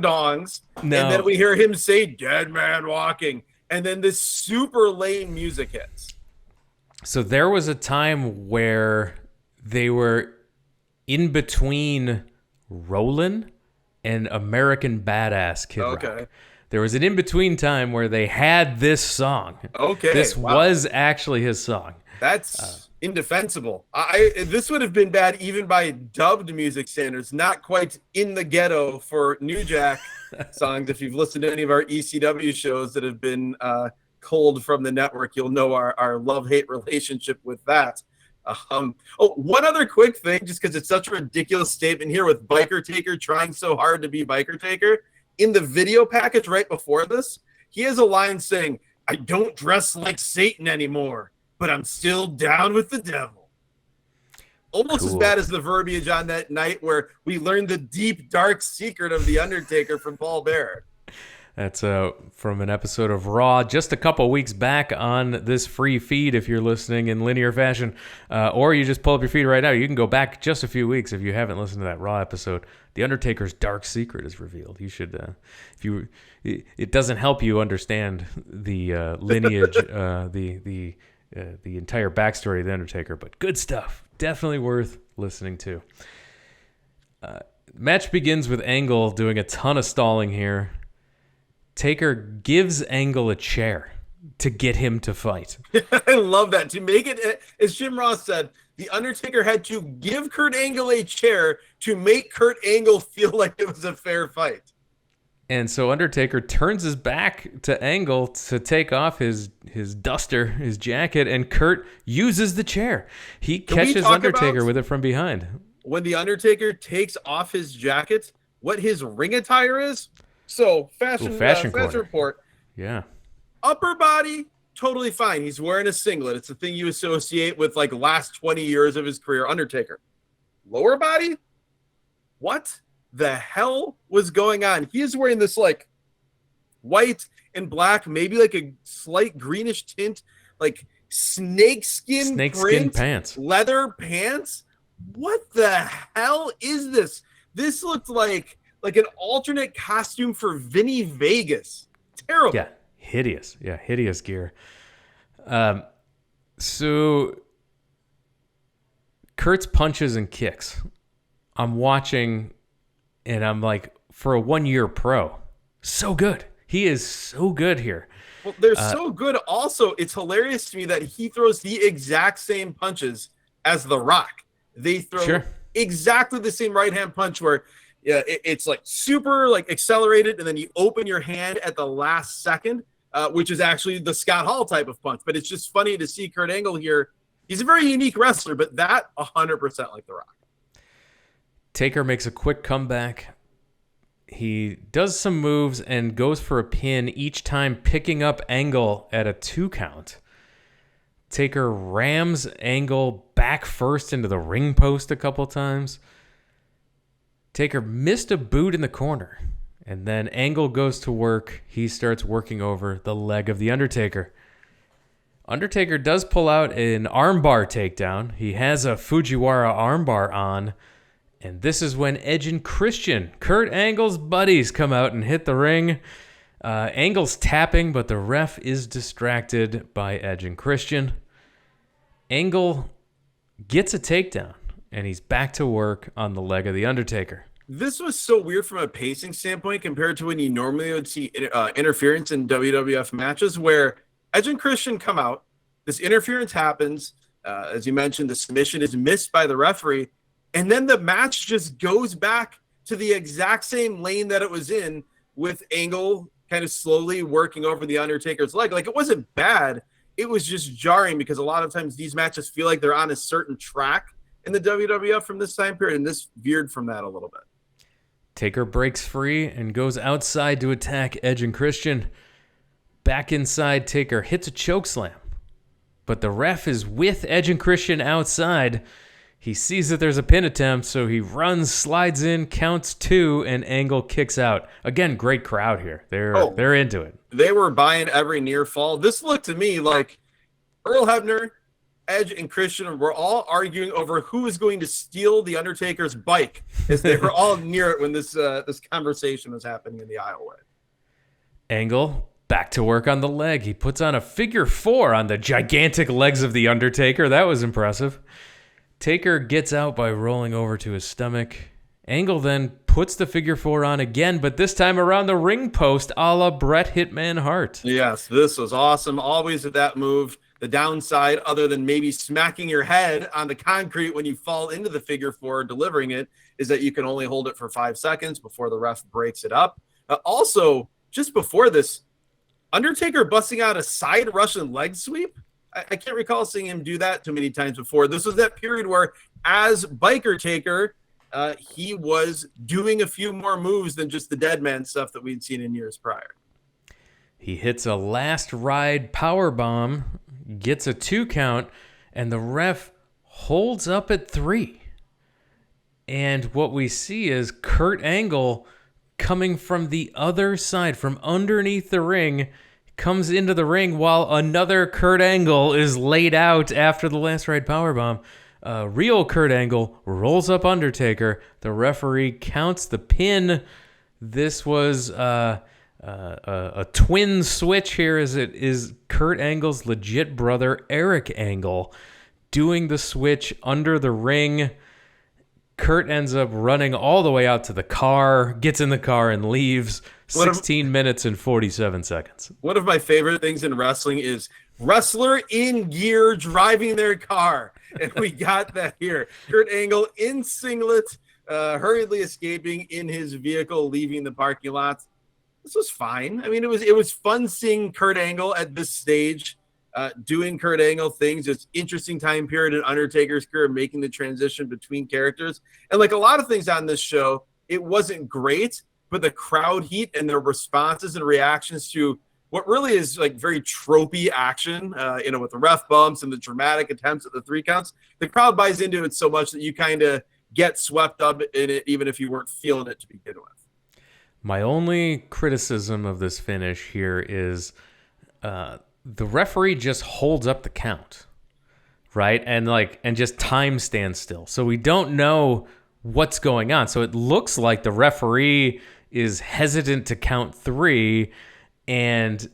Speaker 2: dongs, no. And then we hear him say "Dead Man Walking," and then this super lame music hits.
Speaker 1: So there was a time where they were in between Roland and American Badass Kid Rock. There was an in-between time where they had this song.
Speaker 2: Okay.
Speaker 1: This was actually his song.
Speaker 2: That's indefensible. This would have been bad even by dubbed music standards, not quite In the Ghetto for New Jack songs. If you've listened to any of our ECW shows that have been culled from the network, you'll know our love-hate relationship with that. One other quick thing, just because it's such a ridiculous statement here with Biker Taker trying so hard to be Biker Taker. In the video package right before this, he has a line saying, "I don't dress like Satan anymore, but I'm still down with the devil." Almost cool. As bad as the verbiage on that night where we learned the deep, dark secret of The Undertaker from Paul Bearer.
Speaker 1: That's from an episode of Raw just a couple weeks back on this free feed if you're listening in linear fashion. Or you just pull up your feed right now. You can go back just a few weeks if you haven't listened to that Raw episode. The Undertaker's dark secret is revealed. You should, it doesn't help you understand the lineage, the entire backstory of The Undertaker, but good stuff. Definitely worth listening to. Match begins with Angle doing a ton of stalling here. Taker gives Angle a chair to get him to fight.
Speaker 2: I love that. To make it, as Jim Ross said, The Undertaker had to give Kurt Angle a chair to make Kurt Angle feel like it was a fair fight.
Speaker 1: And so Undertaker turns his back to Angle to take off his duster, his jacket, and Kurt uses the chair. He catches Undertaker with it from behind.
Speaker 2: When The Undertaker takes off his jacket, what his ring attire is? So, fashion
Speaker 1: report.
Speaker 2: Yeah. Upper body, totally fine. He's wearing a singlet. It's the thing you associate with like last 20 years of his career, Undertaker. Lower body? What the hell was going on? He is wearing this like white and black, maybe like a slight greenish tint, like snakeskin
Speaker 1: pants,
Speaker 2: leather pants. What the hell is this? This looked like an alternate costume for Vinny Vegas. Terrible.
Speaker 1: Yeah, hideous. Yeah, hideous gear. So Kurt's punches and kicks. I'm watching, and I'm like, for a 1-year pro, so good. He is so good here.
Speaker 2: Well, they're so good. Also, it's hilarious to me that he throws the exact same punches as The Rock. They throw exactly the same right-hand punch where it's like super like accelerated, and then you open your hand at the last second, which is actually the Scott Hall type of punch. But it's just funny to see Kurt Angle here. He's a very unique wrestler, but that 100% like The Rock.
Speaker 1: Taker makes a quick comeback. He does some moves and goes for a pin, each time picking up Angle at a 2 count. Taker rams Angle back first into the ring post a couple times. Taker missed a boot in the corner, and then Angle goes to work. He starts working over the leg of the Undertaker. Undertaker does pull out an armbar takedown. He has a Fujiwara armbar on. And this is when Edge and Christion, Kurt Angle's buddies, come out and hit the ring. Angle's tapping, but the ref is distracted by Edge and Christion. Angle gets a takedown, and he's back to work on the leg of the Undertaker.
Speaker 2: This was so weird from a pacing standpoint compared to when you normally would see interference in WWF matches, where Edge and Christion come out, this interference happens, as you mentioned, the submission is missed by the referee, and then the match just goes back to the exact same lane that it was in, with Angle kind of slowly working over the Undertaker's leg. Like, it wasn't bad. It was just jarring because a lot of times these matches feel like they're on a certain track in the WWF from this time period, and this veered from that a little bit.
Speaker 1: Taker breaks free and goes outside to attack Edge and Christion. Back inside, Taker hits a chokeslam, but the ref is with Edge and Christion outside. He sees that there's a pin attempt, so he runs, slides in, counts 2, and Angle kicks out. Again, great crowd here. They're into it.
Speaker 2: They were buying every near fall. This looked to me like Earl Hebner, Edge, and Christion were all arguing over who was going to steal the Undertaker's bike, as they were all near it when this conversation was happening in the aisleway.
Speaker 1: Angle back to work on the leg. He puts on a figure 4 on the gigantic legs of the Undertaker. That was impressive. Taker gets out by rolling over to his stomach. Angle then puts the figure 4 on again, but this time around the ring post, a la Bret Hitman Hart.
Speaker 2: Yes, this was awesome. Always at that move. The downside, other than maybe smacking your head on the concrete when you fall into the figure 4 delivering it, is that you can only hold it for 5 seconds before the ref breaks it up. Also, just before this, Undertaker busting out a side Russian leg sweep. I can't recall seeing him do that too many times before. This was that period where, as Biker Taker, he was doing a few more moves than just the dead man stuff that we'd seen in years prior.
Speaker 1: He hits a last ride power bomb, gets a 2 count, and the ref holds up at 3. And what we see is Kurt Angle coming from the other side, from underneath the ring, comes into the ring while another Kurt Angle is laid out after the last ride powerbomb. Real Kurt Angle rolls up Undertaker. The referee counts the pin. This was a twin switch here, as it is Kurt Angle's legit brother, Eric Angle, doing the switch under the ring. Kurt ends up running all the way out to the car, gets in the car, and leaves. 16 minutes and 47 seconds.
Speaker 2: One of my favorite things in wrestling is wrestler in gear driving their car. And we got that here. Kurt Angle in singlet, hurriedly escaping in his vehicle, leaving the parking lot. This was fine. I mean, it was fun seeing Kurt Angle at this stage, doing Kurt Angle things. It's interesting time period in Undertaker's career, making the transition between characters. And like a lot of things on this show, it wasn't great, but the crowd heat and their responses and reactions to what really is like very tropey action, with the ref bumps and the dramatic attempts at the 3 counts. The crowd buys into it so much that you kind of get swept up in it, even if you weren't feeling it to begin with.
Speaker 1: My only criticism of this finish here is the referee just holds up the count, right? And just time stands still. So we don't know what's going on. So it looks like the referee is hesitant to count 3, and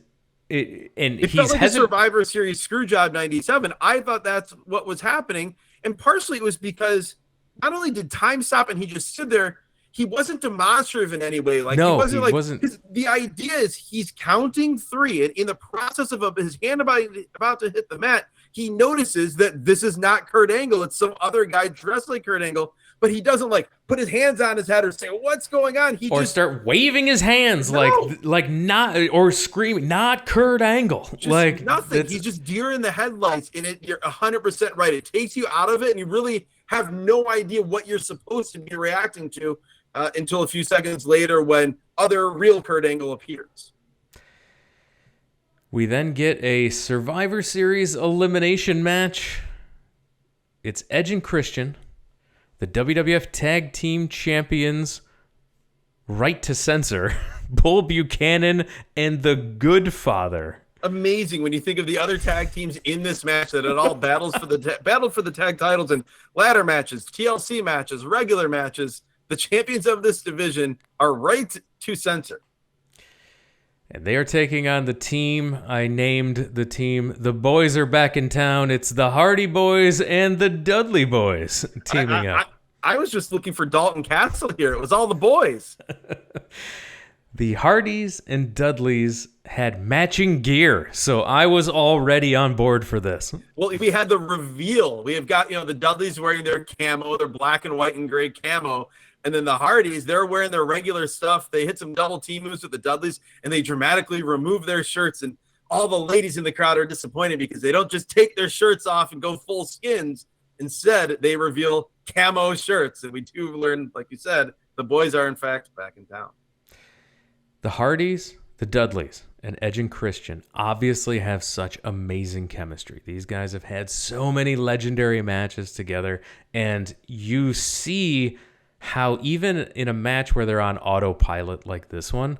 Speaker 2: it
Speaker 1: he's
Speaker 2: felt like a Survivor Series Screwjob 97. I thought that's what was happening. And partially it was because not only did time stop and he just stood there, he wasn't demonstrative in any way. Like,
Speaker 1: no,
Speaker 2: he
Speaker 1: he wasn't.
Speaker 2: The idea is he's counting 3, and in the process of his hand about to hit the mat, he notices that this is not Kurt Angle. It's some other guy dressed like Kurt Angle, but he doesn't like put his hands on his head or say, "What's going on?" He just
Speaker 1: start waving his hands like not, or screaming, "Not Kurt Angle!"
Speaker 2: Just
Speaker 1: like
Speaker 2: nothing. He's just deer in the headlights, and you're 100% right. It takes you out of it, and you really have no idea what you're supposed to be reacting to until a few seconds later when other real Kurt Angle appears.
Speaker 1: We then get a Survivor Series elimination match. It's Edge and Christion, the WWF Tag Team Champions, right to censor, Bull Buchanan and the Good Father.
Speaker 2: Amazing when you think of the other tag teams in this match that it all battled for the tag titles and ladder matches, TLC matches, regular matches. The champions of this division are right to censor.
Speaker 1: And they are taking on the team. I named the team. The boys are back in town. It's the Hardy Boys and the Dudley Boys teaming up.
Speaker 2: I was just looking for Dalton Castle here. It was all the boys.
Speaker 1: The Hardys and Dudleys had matching gear, so I was already on board for this.
Speaker 2: Well, we had the reveal. We have got, the Dudleys wearing their camo, their black and white and gray camo. And then the Hardys, they're wearing their regular stuff. They hit some double team moves with the Dudleys, and they dramatically remove their shirts. And all the ladies in the crowd are disappointed because they don't just take their shirts off and go full skins. Instead, they reveal camo shirts. And we do learn, like you said, the boys are, in fact, back in town.
Speaker 1: The Hardys, the Dudleys, and Edge and Christion obviously have such amazing chemistry. These guys have had so many legendary matches together, and you see how even in a match where they're on autopilot like this one,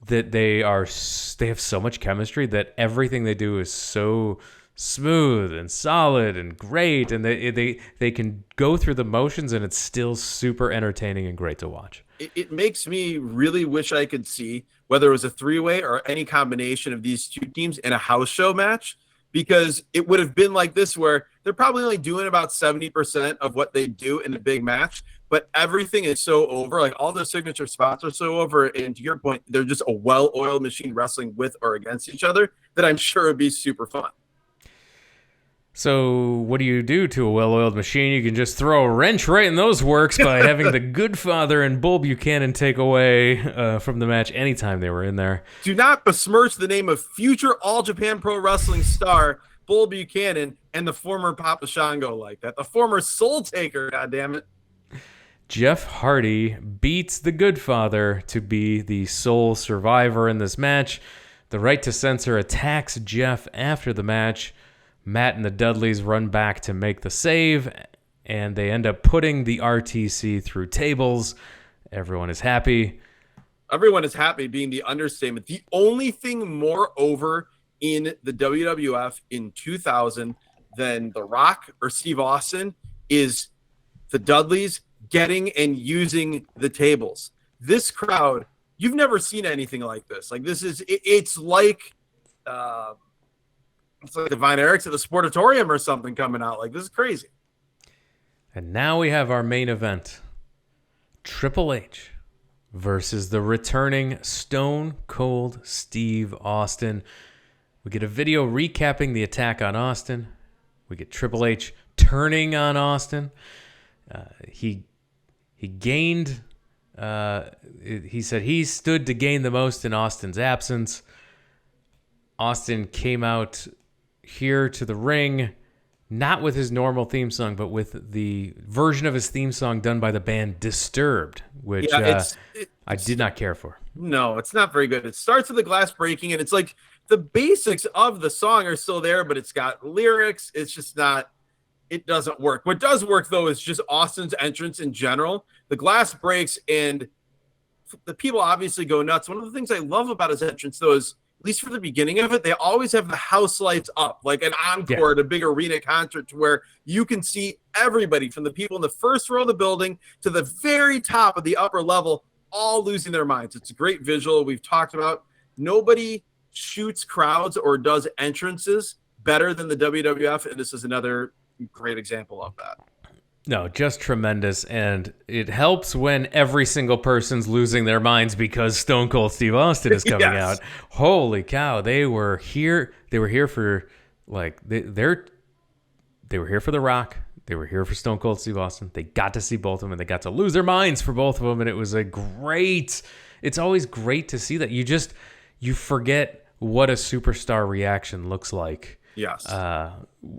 Speaker 1: that they have so much chemistry that everything they do is so smooth and solid and great, and they can go through the motions and it's still super entertaining and great to watch.
Speaker 2: It makes me really wish I could see whether it was a 3-way or any combination of these two teams in a house show match, because it would have been like this where they're probably only doing about 70% of what they do in a big match, but everything is so over. Like, all their signature spots are so over. And to your point, they're just a well-oiled machine wrestling with or against each other that I'm sure would be super fun.
Speaker 1: So what do you do to a well-oiled machine? You can just throw a wrench right in those works by having the Good Father and Bull Buchanan take away from the match anytime they were in there.
Speaker 2: Do not besmirch the name of future All Japan Pro Wrestling star Bull Buchanan and the former Papa Shango like that. The former Soul Taker, goddammit.
Speaker 1: Jeff Hardy beats the Good Father to be the sole survivor in this match. The Right to Censor attacks Jeff after the match. Matt and the Dudleys run back to make the save, and they end up putting the RTC through tables. Everyone is happy.
Speaker 2: Everyone is happy being the understatement. The only thing more over in the WWF in 2000 than The Rock or Steve Austin is the Dudleys getting and using the tables. This crowd, you've never seen anything like this. Like, this is, it's like Divine Eric's at the Sportatorium or something coming out. Like, this is crazy.
Speaker 1: And now we have our main event. Triple H versus the returning Stone Cold Steve Austin. We get a video recapping the attack on Austin. We get Triple H turning on Austin. He gained, he said he stood to gain the most in Austin's absence. Austin came out here to the ring not with his normal theme song, but with the version of his theme song done by the band Disturbed, which
Speaker 2: Yeah,
Speaker 1: I did not care for.
Speaker 2: no, it's not very good. It starts with the glass breaking, and it's like the basics of the song are still there, but it's got lyrics. It's just not. It doesn't work. What does work though is just Austin's entrance in general. The glass breaks, and the people obviously go nuts. One of the things I love about his entrance, though, is at least for the beginning of it, they always have the house lights up, like an encore at a big arena concert, where you can see everybody from the people in the first row of the building to the very top of the upper level, all losing their minds. It's a great visual. We've talked about nobody shoots crowds or does entrances better than the WWF, and this is another great example of that.
Speaker 1: No, just tremendous. And it helps when every single person's losing their minds because Stone Cold Steve Austin is coming out. Holy cow. They were here. They were here for they were here for The Rock. They were here for Stone Cold Steve Austin. They got to see both of them, and they got to lose their minds for both of them. And it was it's always great to see that. You forget what a superstar reaction looks like.
Speaker 2: Yes.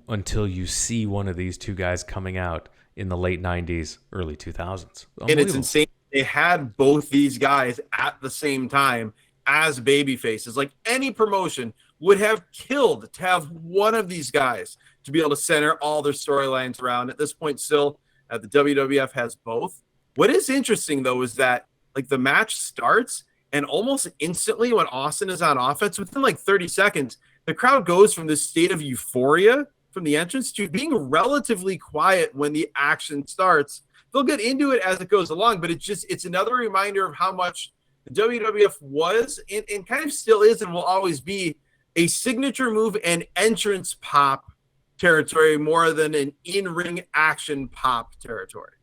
Speaker 1: Until you see one of these two guys coming out in the late 90s, early 2000s.
Speaker 2: And it's insane. They had both these guys at the same time as baby faces. Like, any promotion would have killed to have one of these guys to be able to center all their storylines around. At this point, still, the WWF has both. What is interesting, though, is that the match starts, and almost instantly when Austin is on offense, within 30 seconds, the crowd goes from this state of euphoria from the entrance to being relatively quiet when the action starts. They'll get into it as it goes along, but it's another reminder of how much the WWF was and kind of still is and will always be a signature move and entrance pop territory more than an in-ring action pop territory.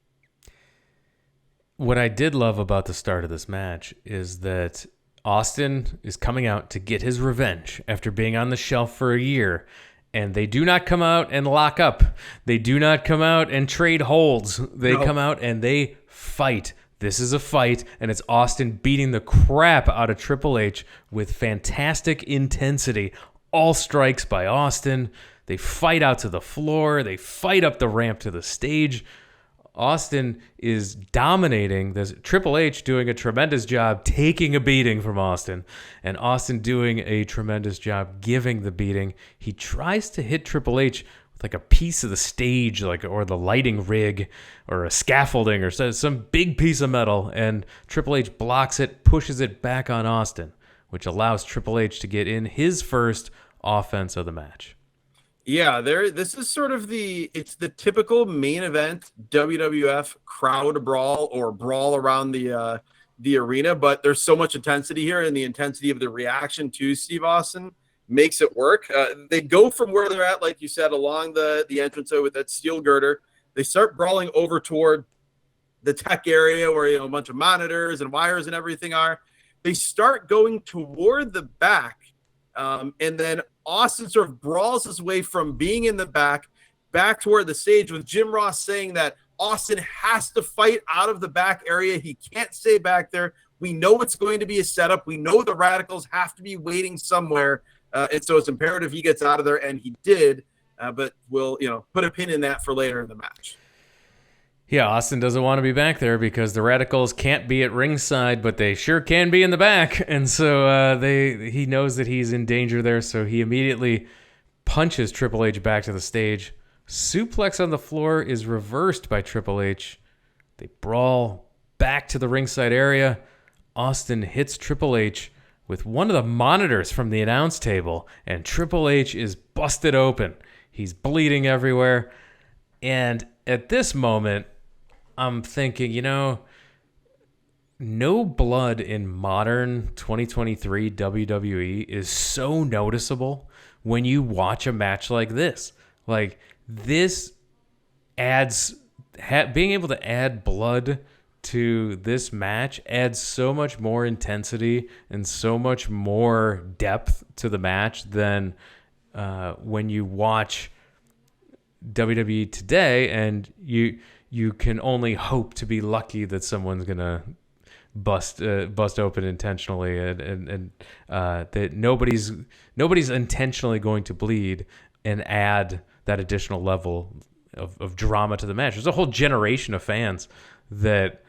Speaker 1: What I did love about the start of this match is that Austin is coming out to get his revenge after being on the shelf for a year. And they do not come out and lock up. They do not come out and trade holds. They come out and they fight. This is a fight, and it's Austin beating the crap out of Triple H with fantastic intensity. All strikes by Austin. They fight out to the floor. They fight up the ramp to the stage. Austin is dominating this. Triple H doing a tremendous job taking a beating from Austin, and Austin doing a tremendous job giving the beating. He tries to hit Triple H with a piece of the stage, or the lighting rig, or a scaffolding, or some big piece of metal, and Triple H blocks it, pushes it back on Austin, which allows Triple H to get in his first offense of the match.
Speaker 2: Yeah, this is sort of it's the typical main event WWF crowd brawl or brawl around the arena, but there's so much intensity here, and the intensity of the reaction to Steve Austin makes it work. They go from where they're at, like you said, along the entranceway with that steel girder. They start brawling over toward the tech area where a bunch of monitors and wires and everything are. They start going toward the back. And then Austin sort of brawls his way from being in the back toward the stage, with Jim Ross saying that Austin has to fight out of the back area. He can't stay back there. We know it's going to be a setup. We know the Radicals have to be waiting somewhere. And so it's imperative he gets out of there, and he did. But we'll put a pin in that for later in the match.
Speaker 1: Yeah, Austin doesn't want to be back there because the Radicals can't be at ringside, but they sure can be in the back. And so he knows that he's in danger there, so he immediately punches Triple H back to the stage. Suplex on the floor is reversed by Triple H. They brawl back to the ringside area. Austin hits Triple H with one of the monitors from the announce table, and Triple H is busted open. He's bleeding everywhere. And at this moment, I'm thinking, no blood in modern 2023 WWE is so noticeable when you watch a match like this. This adds, being able to add blood to this match adds so much more intensity and so much more depth to the match than when you watch WWE today, and you can only hope to be lucky that someone's gonna bust open intentionally, and that nobody's intentionally going to bleed. and add that additional level of drama to the match. There's a whole generation of fans that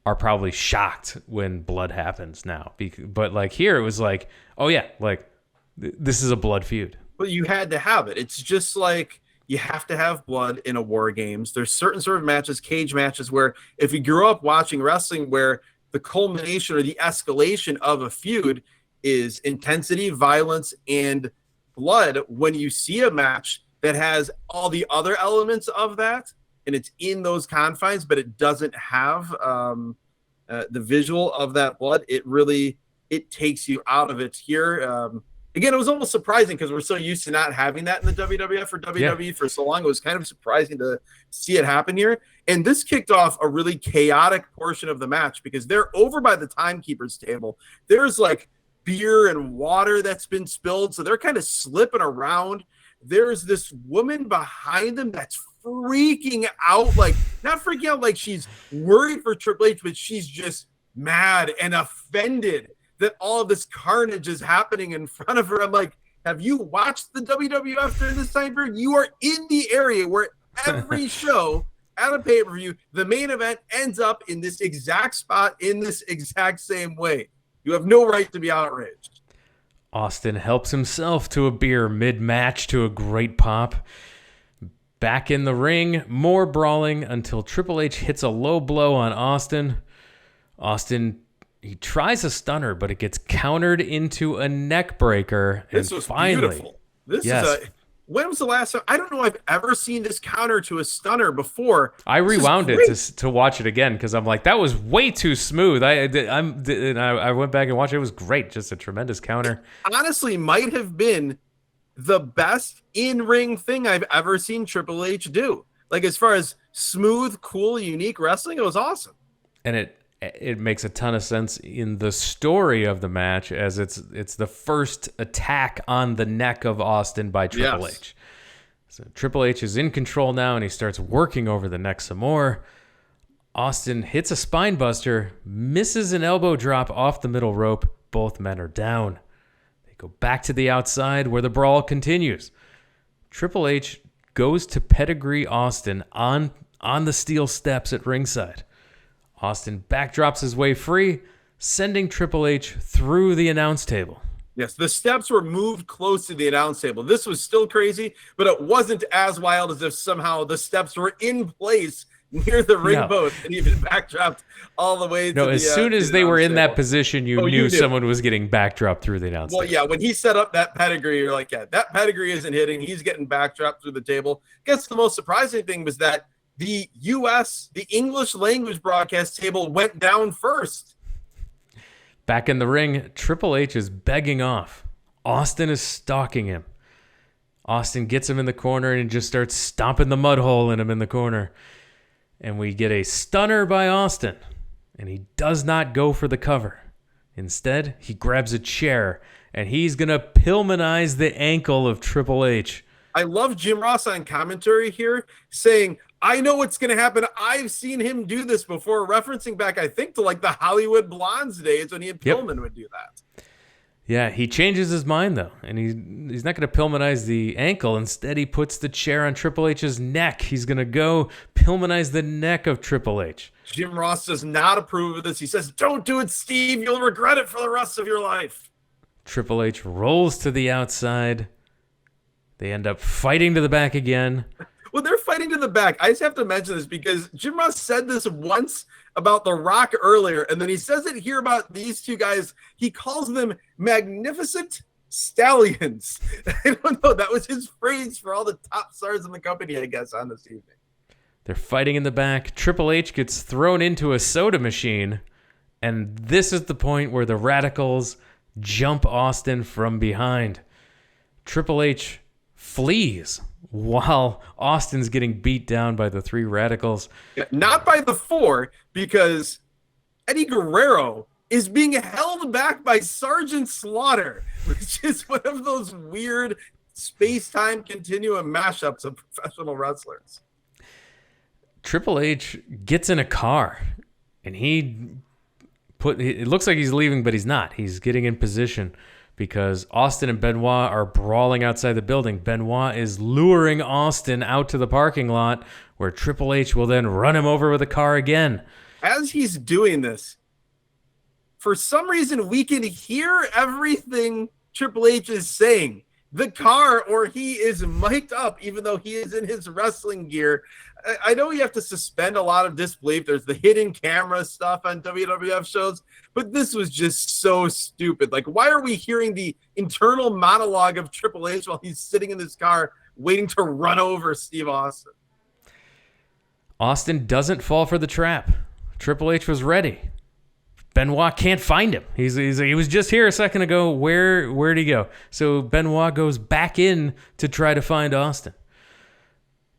Speaker 1: are probably shocked when blood happens now. But like here, it was like, oh yeah, like this is a blood feud.
Speaker 2: But you had to have it. It's just like you have to have blood in a war games. There's certain sort of matches, cage matches, where if you grew up watching wrestling, where the culmination or the escalation of a feud is intensity, violence, and blood. When you see a match that has all the other elements of that, and it's in those confines, but it doesn't have the visual of that blood, it takes you out of it here. Again, it was almost surprising because we're so used to not having that in the WWF or WWE for so long. It was kind of surprising to see it happen here. And this kicked off a really chaotic portion of the match because they're over by the timekeeper's table. There's like beer and water that's been spilled, so they're kind of slipping around. There's this woman behind them that's freaking out, like not freaking out like she's worried for Triple H, but she's just mad and offended that all of this carnage is happening in front of her. I'm like, have you watched the WWF during this time period? You are in the area where every show at a pay-per-view, the main event ends up in this exact spot in this exact same way. You have no right to be outraged.
Speaker 1: Austin helps himself to a beer mid-match to a great pop. Back in the ring, more brawling until Triple H hits a low blow on Austin. He tries a stunner, but it gets countered into a neck breaker.
Speaker 2: This was beautiful. When was the last time? I don't know if I've ever seen this counter to a stunner before.
Speaker 1: I rewound it to watch it again because I'm like, that was way too smooth. I went back and watched it. It was great. Just a tremendous counter.
Speaker 2: It honestly might have been the best in-ring thing I've ever seen Triple H do. Like as far as smooth, cool, unique wrestling, it was awesome.
Speaker 1: And it makes a ton of sense in the story of the match as it's the first attack on the neck of Austin by Triple H. So Triple H is in control now, and he starts working over the neck some more. Austin hits a spine buster, misses an elbow drop off the middle rope. Both men are down. They go back to the outside where the brawl continues. Triple H goes to pedigree Austin on the steel steps at ringside. Austin backdrops his way free, sending Triple H through the announce table.
Speaker 2: Yes, the steps were moved close to the announce table. This was still crazy, but it wasn't as wild as if somehow the steps were in place near the ring post and even backdropped all the way to the
Speaker 1: as soon as they were in that position, you knew someone was getting backdropped through the announce table.
Speaker 2: Well, yeah, when he set up that pedigree, you're like, yeah, that pedigree isn't hitting. He's getting backdropped through the table. I guess the most surprising thing was that the English language broadcast table went down first.
Speaker 1: Back in the ring, Triple H is begging off. Austin is stalking him. Austin gets him in the corner and just starts stomping the mud hole in him in the corner. And we get a stunner by Austin. And he does not go for the cover. Instead, he grabs a chair and he's going to Pillmanize the ankle of Triple H.
Speaker 2: I love Jim Ross on commentary here saying, I know what's going to happen. I've seen him do this before, referencing back, I think, to like the Hollywood Blondes days when he and Pillman would do that.
Speaker 1: Yeah, he changes his mind, though, and he's not going to Pillmanize the ankle. Instead, he puts the chair on Triple H's neck. He's going to go Pillmanize the neck of Triple H.
Speaker 2: Jim Ross does not approve of this. He says, don't do it, Steve. You'll regret it for the rest of your life.
Speaker 1: Triple H rolls to the outside. They end up fighting to the back again.
Speaker 2: Well, they're fighting to the back. I just have to mention this because Jim Ross said this once about The Rock earlier, and then he says it here about these two guys. He calls them magnificent stallions. I don't know. That was his phrase for all the top stars in the company, I guess, on this evening.
Speaker 1: They're fighting in the back. Triple H gets thrown into a soda machine, and this is the point where the Radicals jump Austin from behind. Triple H flees while Austin's getting beat down by the three Radicals.
Speaker 2: Not by the four, because Eddie Guerrero is being held back by Sergeant Slaughter, which is one of those weird space-time continuum mashups of professional wrestlers.
Speaker 1: Triple H gets in a car, and it looks like he's leaving, but he's not. He's getting in position. because Austin and Benoit are brawling outside the building. Benoit is luring Austin out to the parking lot where Triple H will then run him over with a car again.
Speaker 2: As he's doing this, for some reason, we can hear everything Triple H is saying. The car, or he is mic'd up, even though he is in his wrestling gear. I know you have to suspend a lot of disbelief. There's the hidden camera stuff on WWF shows, but this was just so stupid. Like, why are we hearing the internal monologue of Triple H while he's sitting in this car waiting to run over Steve Austin?
Speaker 1: Austin doesn't fall for the trap. Triple H was ready. Benoit can't find him. He was just here a second ago. Where'd he go? So Benoit goes back in to try to find Austin.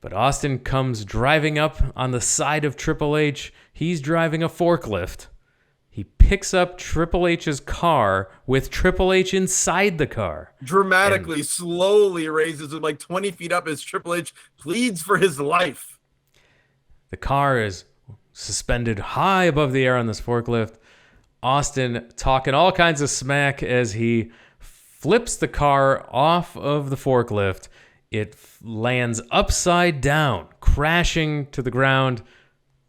Speaker 1: But Austin comes driving up on the side of Triple H. He's driving a forklift. He picks up Triple H's car with Triple H inside the car.
Speaker 2: Dramatically, slowly raises it like 20 feet up as Triple H pleads for his life.
Speaker 1: The car is suspended high above the air on this forklift. Austin talking all kinds of smack as he flips the car off of the forklift. It lands upside down, crashing to the ground,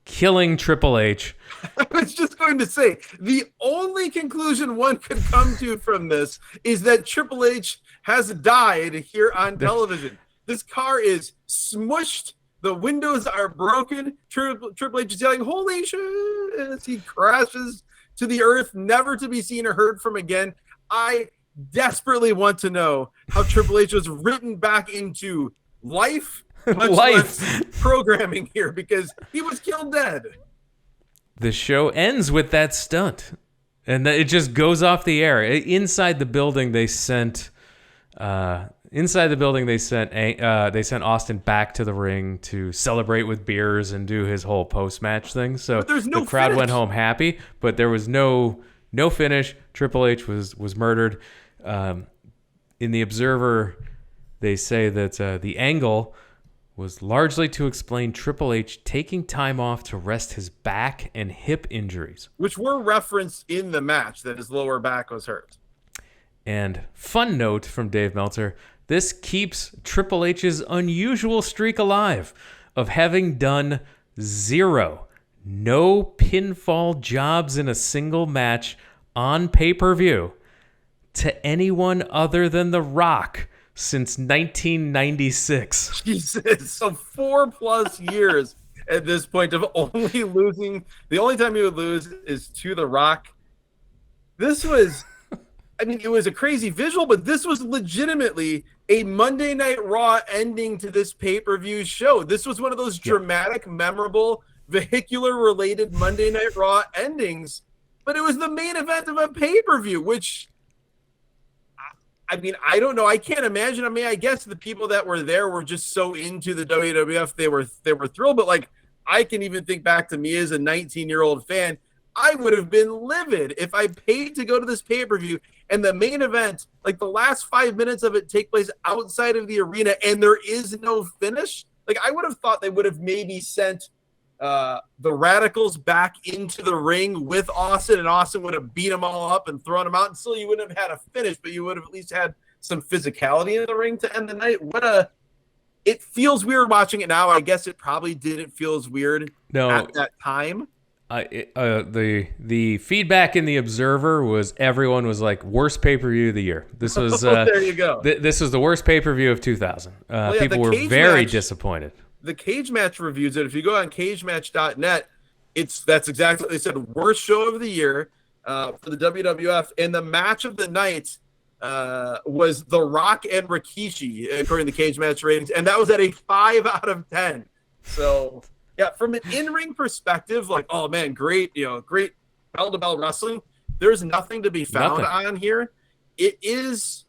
Speaker 1: killing Triple H.
Speaker 2: I was just going to say, the only conclusion one could come to from this is that Triple H has died here on television. This car is smushed. The windows are broken. Triple H is yelling, "Holy shit!" as he crashes to the earth, never to be seen or heard from again. I desperately want to know how Triple H was written back into life, much less programming here, because he was killed dead.
Speaker 1: The show ends with that stunt, and it just goes off the air. Inside the building, they sent Austin back to the ring to celebrate with beers and do his whole post-match thing. So the crowd went home happy, but there was no finish. Triple H was murdered. In the Observer, they say that the angle was largely to explain Triple H taking time off to rest his back and hip injuries,
Speaker 2: which were referenced in the match, that his lower back was hurt.
Speaker 1: And fun note from Dave Meltzer, this keeps Triple H's unusual streak alive of having done no pinfall jobs in a single match on pay-per-view to anyone other than The Rock since 1996.
Speaker 2: Jesus, so 4+ years at this point of only losing. The only time he would lose is to The Rock. This was... I mean, it was a crazy visual, but this was legitimately a Monday Night Raw ending to this pay-per-view show. This was one of those dramatic, memorable, vehicular-related Monday Night Raw endings, but it was the main event of a pay-per-view, which, I mean, I don't know. I can't imagine. I mean, I guess the people that were there were just so into the WWF, they were thrilled, but like, I can even think back to me as a 19-year-old fan. I would have been livid if I paid to go to this pay-per-view and the main event, like the last 5 minutes of it, take place outside of the arena and there is no finish. Like, I would have thought they would have maybe sent the Radicals back into the ring with Austin, and Austin would have beat them all up and thrown them out, and still you wouldn't have had a finish, but you would have at least had some physicality in the ring to end the night. It feels weird watching it now. I guess it probably didn't feel as weird at that time.
Speaker 1: The feedback in the Observer was everyone was like, worst pay-per-view of the year. This was
Speaker 2: there you go.
Speaker 1: This was the worst pay-per-view of 2000. People were very disappointed.
Speaker 2: The Cage Match reviews it. If you go on cagematch.net, that's exactly what they said. Worst show of the year for the WWF, and the match of the night was The Rock and Rikishi according to Cage Match ratings, and that was at a 5 out of 10. So. Yeah, from an in-ring perspective, like, oh man, great bell-to-bell wrestling. There's nothing to be found on here. It is,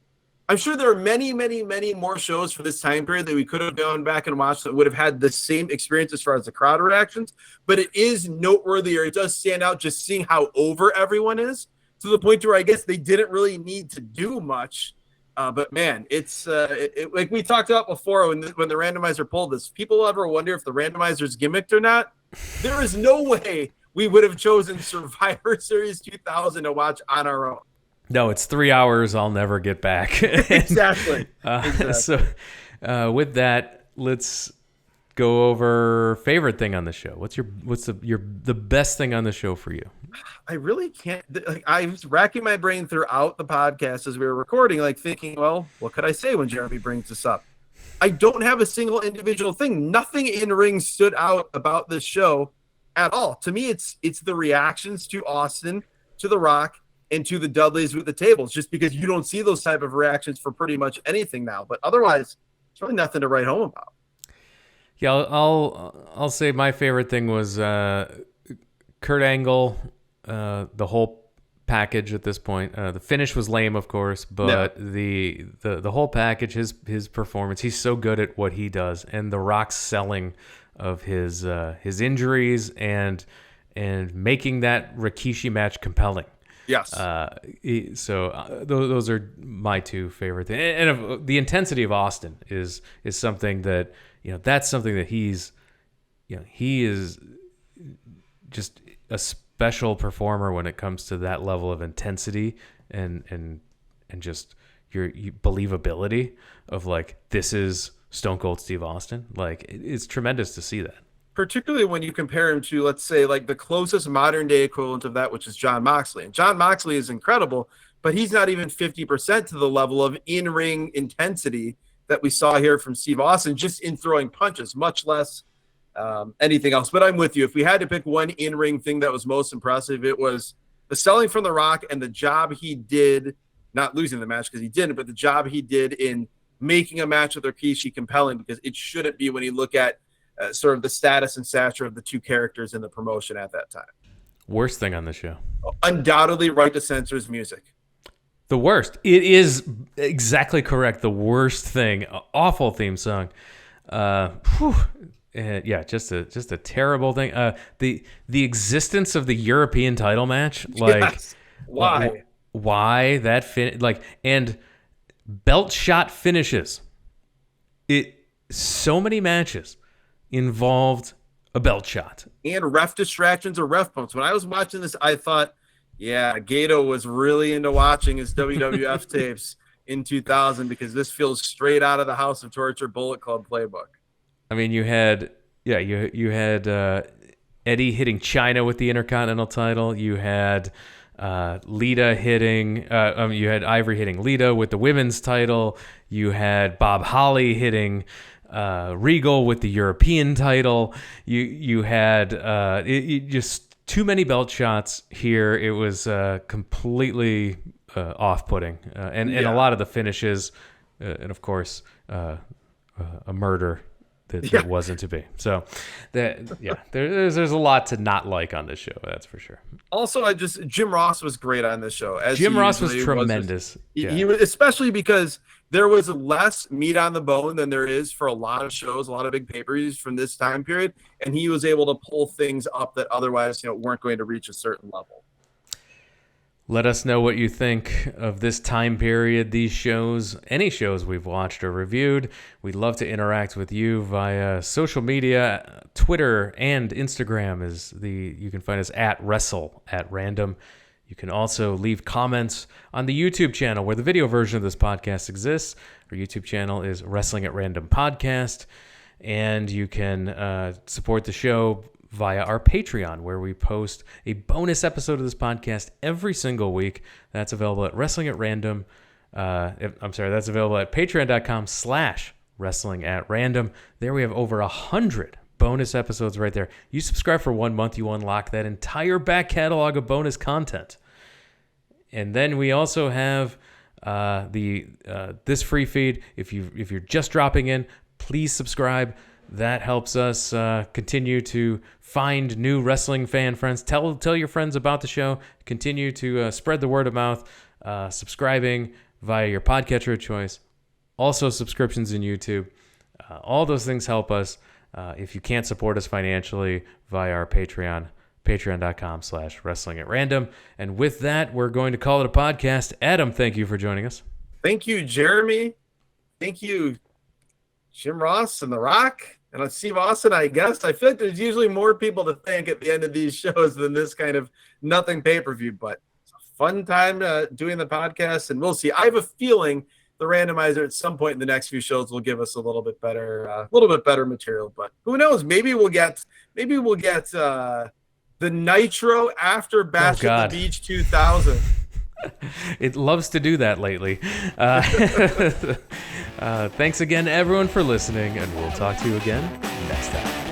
Speaker 2: I'm sure there are many, many, many more shows for this time period that we could have gone back and watched that would have had the same experience as far as the crowd reactions, but it is noteworthy, or it does stand out just seeing how over everyone is, to the point where I guess they didn't really need to do much. But man, it's like we talked about before when the randomizer pulled this. People ever wonder if the randomizer's gimmicked or not? There is no way we would have chosen Survivor Series 2000 to watch on our own.
Speaker 1: No, it's 3 hours I'll never get back. And,
Speaker 2: Exactly. Exactly.
Speaker 1: with that, let's go over favorite thing on the show. What's the best thing on the show for you?
Speaker 2: I really can't. Like, I was racking my brain throughout the podcast as we were recording, like thinking, well, what could I say when Jeremy brings this up? I don't have a single individual thing. Nothing in ring stood out about this show at all. To me, it's the reactions to Austin, to The Rock, and to the Dudleys with the tables, just because you don't see those type of reactions for pretty much anything now. But otherwise, it's really nothing to write home about.
Speaker 1: Yeah, I'll say my favorite thing was Kurt Angle, the whole package at this point. The finish was lame, of course, but the whole package, his performance, he's so good at what he does, and The Rock's selling of his injuries and making that Rikishi match compelling.
Speaker 2: Yes.
Speaker 1: Those are my two favorite things. And the intensity of Austin is something that, that's something that he is just a special performer when it comes to that level of intensity and just your believability of like, this is Stone Cold Steve Austin. Like, it's tremendous to see that.
Speaker 2: Particularly when you compare him to, let's say, like the closest modern day equivalent of that, which is Jon Moxley. And Jon Moxley is incredible, but he's not even 50% to the level of in-ring intensity that we saw here from Steve Austin, just in throwing punches, much less anything else. But I'm with you. If we had to pick one in-ring thing that was most impressive, it was the selling from The Rock and the job he did, not losing the match because he didn't, but the job he did in making a match with Rikishi compelling, because it shouldn't be when you look at sort of the status and stature of the two characters in the promotion at that time.
Speaker 1: Worst thing on the show?
Speaker 2: Undoubtedly, Right to Censor's music.
Speaker 1: The worst. It is exactly correct. The worst thing. Awful theme song. Yeah, just a terrible thing. The existence of the European title match. Like,
Speaker 2: yes. Why?
Speaker 1: Why that and belt shot finishes. So many matches involved a belt shot
Speaker 2: and ref distractions or ref bumps. When I was watching this, I thought, yeah, Gato was really into watching his WWF tapes in 2000, because this feels straight out of the House of Torture Bullet Club playbook.
Speaker 1: I mean, you had Eddie hitting China with the Intercontinental title. You had Lita hitting. You had Ivory hitting Lita with the women's title. You had Bob Holly hitting Regal with the European title. You had just too many belt shots here. It was completely off-putting, and a lot of the finishes, and of course a murder that wasn't to be. So there's a lot to not like on this show, that's for sure.
Speaker 2: Also, Jim Ross was great on this show.
Speaker 1: Jim Ross was tremendous.
Speaker 2: He was, especially because there was less meat on the bone than there is for a lot of shows, a lot of big pay-per-views from this time period, and he was able to pull things up that otherwise, weren't going to reach a certain level.
Speaker 1: Let us know what you think of this time period, these shows, any shows we've watched or reviewed. We'd love to interact with you via social media. Twitter and Instagram you can find us at WrestleAtRandom. You can also leave comments on the YouTube channel where the video version of this podcast exists. Our YouTube channel is Wrestling at Random Podcast. And you can support the show via our Patreon, where we post a bonus episode of this podcast every single week. That's available at Wrestling at Random. That's available at patreon.com/wrestlingatrandom. There we have over 100 bonus episodes right there. You subscribe for 1 month, you unlock that entire back catalog of bonus content. And then we also have this free feed. If you're just dropping in, please subscribe. That helps us continue to find new wrestling fan friends. Tell your friends about the show. Continue to spread the word of mouth. Subscribing via your podcatcher of choice. Also subscriptions in YouTube. All those things help us. If you can't support us financially via our Patreon, patreon.com/wrestlingatrandom. And with that, we're going to call it a podcast. Adam, thank you for joining us.
Speaker 2: Thank you, Jeremy. Thank you, Jim Ross and The Rock. And Steve Austin, I guess. I feel like there's usually more people to thank at the end of these shows than this kind of nothing pay-per-view, but fun time doing the podcast, and we'll see. I have a feeling the randomizer at some point in the next few shows will give us a little bit better material. But who knows? Maybe we'll get the Nitro after Bash at the Beach 2000.
Speaker 1: It loves to do that lately. Thanks again, everyone, for listening, and we'll talk to you again next time.